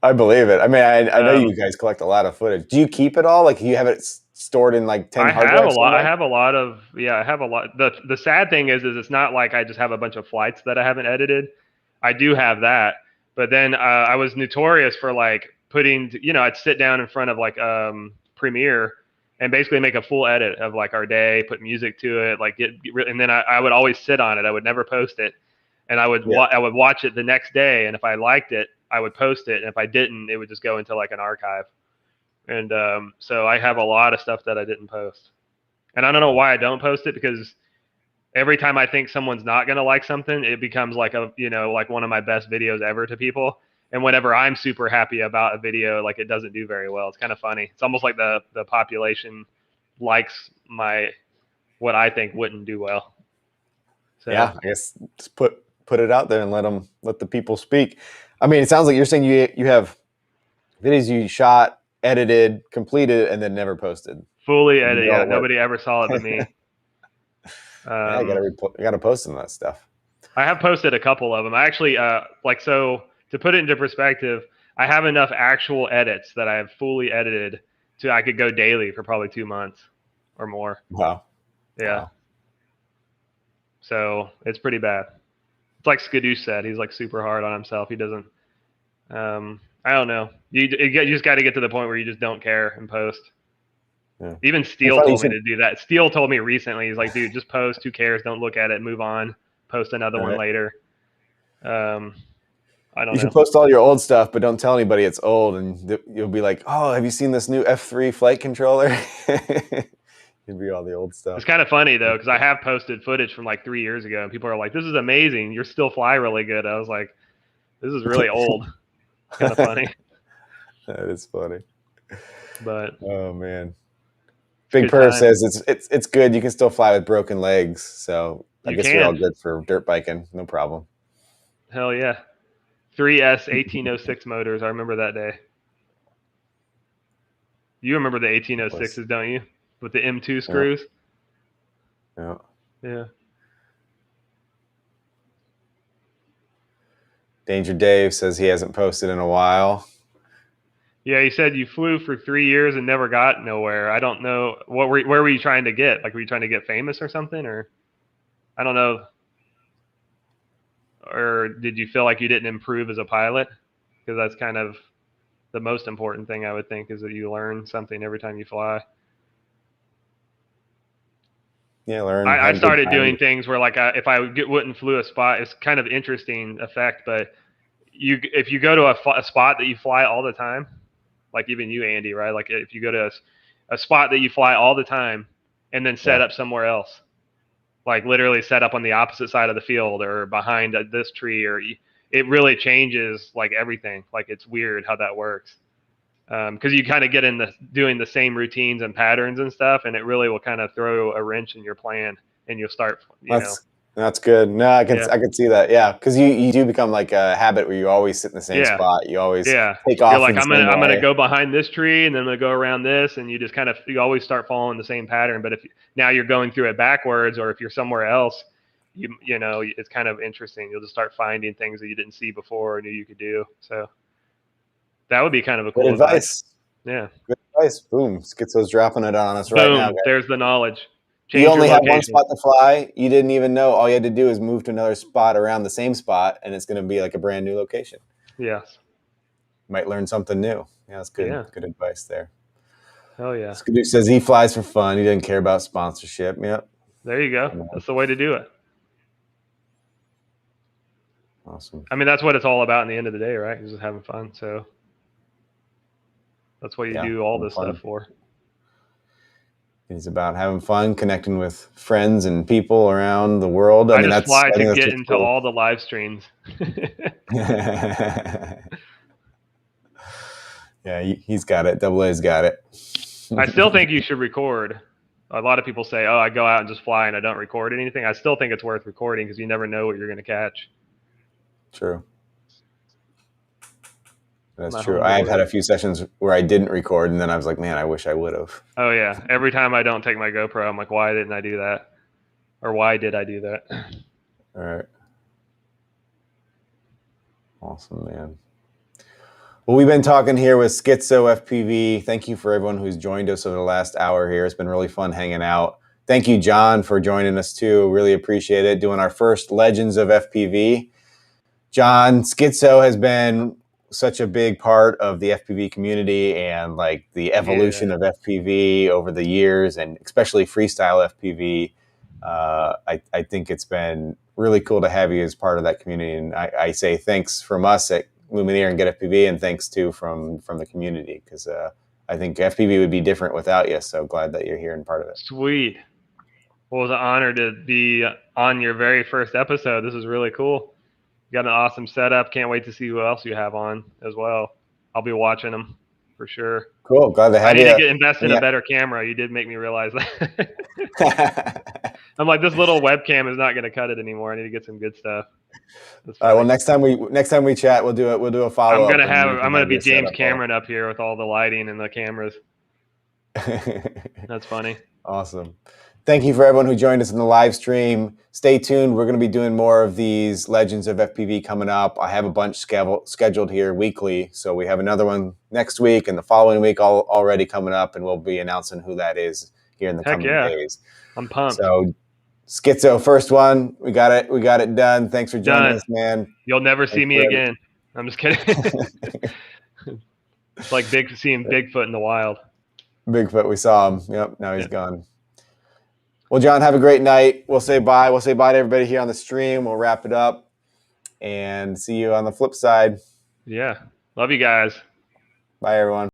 I believe it. I mean, I know you guys collect a lot of footage. Do you keep it all? Like, you have it stored in like 10 I hard have a drives lot. I somewhere? have a lot of, I have a lot. The sad thing is it's not like I just have a bunch of flights that I haven't edited. I do have that, but then I was notorious for like putting, I'd sit down in front of like Premiere and basically make a full edit of like our day, put music to it, like and then I would always sit on it. I would never post it, and I would watch it the next day, and if I liked it, I would post it, and if I didn't, it would just go into like an archive. And so I have a lot of stuff that I didn't post, and I don't know why I don't post it, because every time I think someone's not going to like something, it becomes like like one of my best videos ever to people. And whenever I'm super happy about a video, like it doesn't do very well. It's kind of funny. It's almost like the population likes what I think wouldn't do well. So, yeah, I guess just put it out there and let the people speak. I mean, it sounds like you're saying you have videos you shot, edited, completed, and then never posted. Fully edited. Yeah, nobody ever saw it but me. Yeah, I gotta post some of that stuff. I have posted a couple of them. I actually so to put it into perspective, I have enough actual edits that I have fully edited to I could go daily for probably 2 months or more. Wow. Yeah. Wow. So it's pretty bad. It's like Skitzo said, he's like super hard on himself. He doesn't. I don't know. You just got to get to the point where you just don't care and post. Yeah. Even Steele told me to do that. Steele told me recently, he's like, dude, just post. Who cares? Don't look at it. Move on. Post another one later. I don't know. You should post all your old stuff, but don't tell anybody it's old, and you'll be like, oh, have you seen this new F3 flight controller? It'd be all the old stuff. It's kind of funny though, because I have posted footage from like 3 years ago, and people are like, this is amazing. You're still fly really good. I was like, this is really old. Kind of funny. That is funny. But oh man. Big Purr says it's good. You can still fly with broken legs, so I guess you're all good for dirt biking. No problem. Hell yeah. 3S 1806 motors. I remember that day. You remember the 1806s, don't you? With the M2 screws. Yeah. Yeah. Danger Dave says he hasn't posted in a while. Yeah, he said you flew for 3 years and never got nowhere. I don't know where were you trying to get? Like, were you trying to get famous or something, or I don't know. Or did you feel like you didn't improve as a pilot? Because that's kind of the most important thing, I would think, is that you learn something every time you fly. Yeah, learn. I started doing things where, like, if I wouldn't flew a spot, it's kind of interesting effect. But if you go to a spot that you fly all the time, like even you, Andy, right? Like if you go to a spot that you fly all the time and then set up somewhere else, like literally set up on the opposite side of the field or behind this tree, or it really changes like everything. Like it's weird how that works. Because you kind of get in doing the same routines and patterns and stuff, and it really will kind of throw a wrench in your plan, and you'll start, That's good. No, I can see that. Yeah, because you do become like a habit where you always sit in the same spot. You always take off. You're like, I'm gonna go behind this tree, and then I'm gonna go around this, and you just you always start following the same pattern. But if now you're going through it backwards, or if you're somewhere else, you know, it's kind of interesting. You'll just start finding things that you didn't see before or knew you could do. So that would be kind of a cool advice. Yeah. Good advice. Boom. Skitzo's dropping it on us right now. Guys. There's the knowledge. You only have one spot to fly. You didn't even know. All you had to do is move to another spot around the same spot, and it's going to be like a brand new location. Yes. Might learn something new. Yeah, that's good. Yeah. Good advice there. Hell yeah. Skitzo says he flies for fun. He doesn't care about sponsorship. Yep. There you go. That's the way to do it. Awesome. I mean, that's what it's all about in the end of the day, right? Just having fun. So that's what you do all this stuff for. It's about having fun, connecting with friends and people around the world. I just fly to get into all the live streams. Yeah, he's got it. Double A's got it. I still think you should record. A lot of people say, oh, I go out and just fly and I don't record anything. I still think it's worth recording because you never know what you're going to catch. True. That's true. I've had a few sessions where I didn't record, and then I was like, man, I wish I would have. Oh, yeah. Every time I don't take my GoPro, I'm like, why didn't I do that? Or why did I do that? All right. Awesome, man. Well, we've been talking here with Skitzo FPV. Thank you for everyone who's joined us over the last hour here. It's been really fun hanging out. Thank you, John, for joining us, too. Really appreciate it. Doing our first Legends of FPV. John, Skitzo has been such a big part of the FPV community and like the evolution of FPV over the years, and especially freestyle FPV. I think it's been really cool to have you as part of that community, and I say thanks from us at Lumineer and GetFPV, and thanks too from the community, because I think FPV would be different without you. So glad that you're here and part of it. Sweet. Well, it was an honor to be on your very first episode. This is really cool. You got an awesome setup. Can't wait to see who else you have on as well. I'll be watching them for sure. Cool. Glad to have you. I need to invest in a better camera. You did make me realize that. I'm like, this little webcam is not going to cut it anymore. I need to get some good stuff. All right. Well, next time we chat, we'll do a follow up. I'm gonna be James Cameron up here with all the lighting and the cameras. That's funny. Awesome. Thank you for everyone who joined us in the live stream. Stay tuned. We're going to be doing more of these Legends of FPV coming up. I have a bunch scheduled here weekly. So we have another one next week and the following week already coming up, and we'll be announcing who that is here in the coming days. I'm pumped. So Skitzo, first one. We got it done. Thanks for joining us, man. You'll never see me again. I'm just kidding. It's like seeing Bigfoot in the wild. Bigfoot, we saw him. Yep, now he's gone. Well, John, have a great night. We'll say bye. We'll say bye to everybody here on the stream. We'll wrap it up and see you on the flip side. Yeah. Love you guys. Bye, everyone.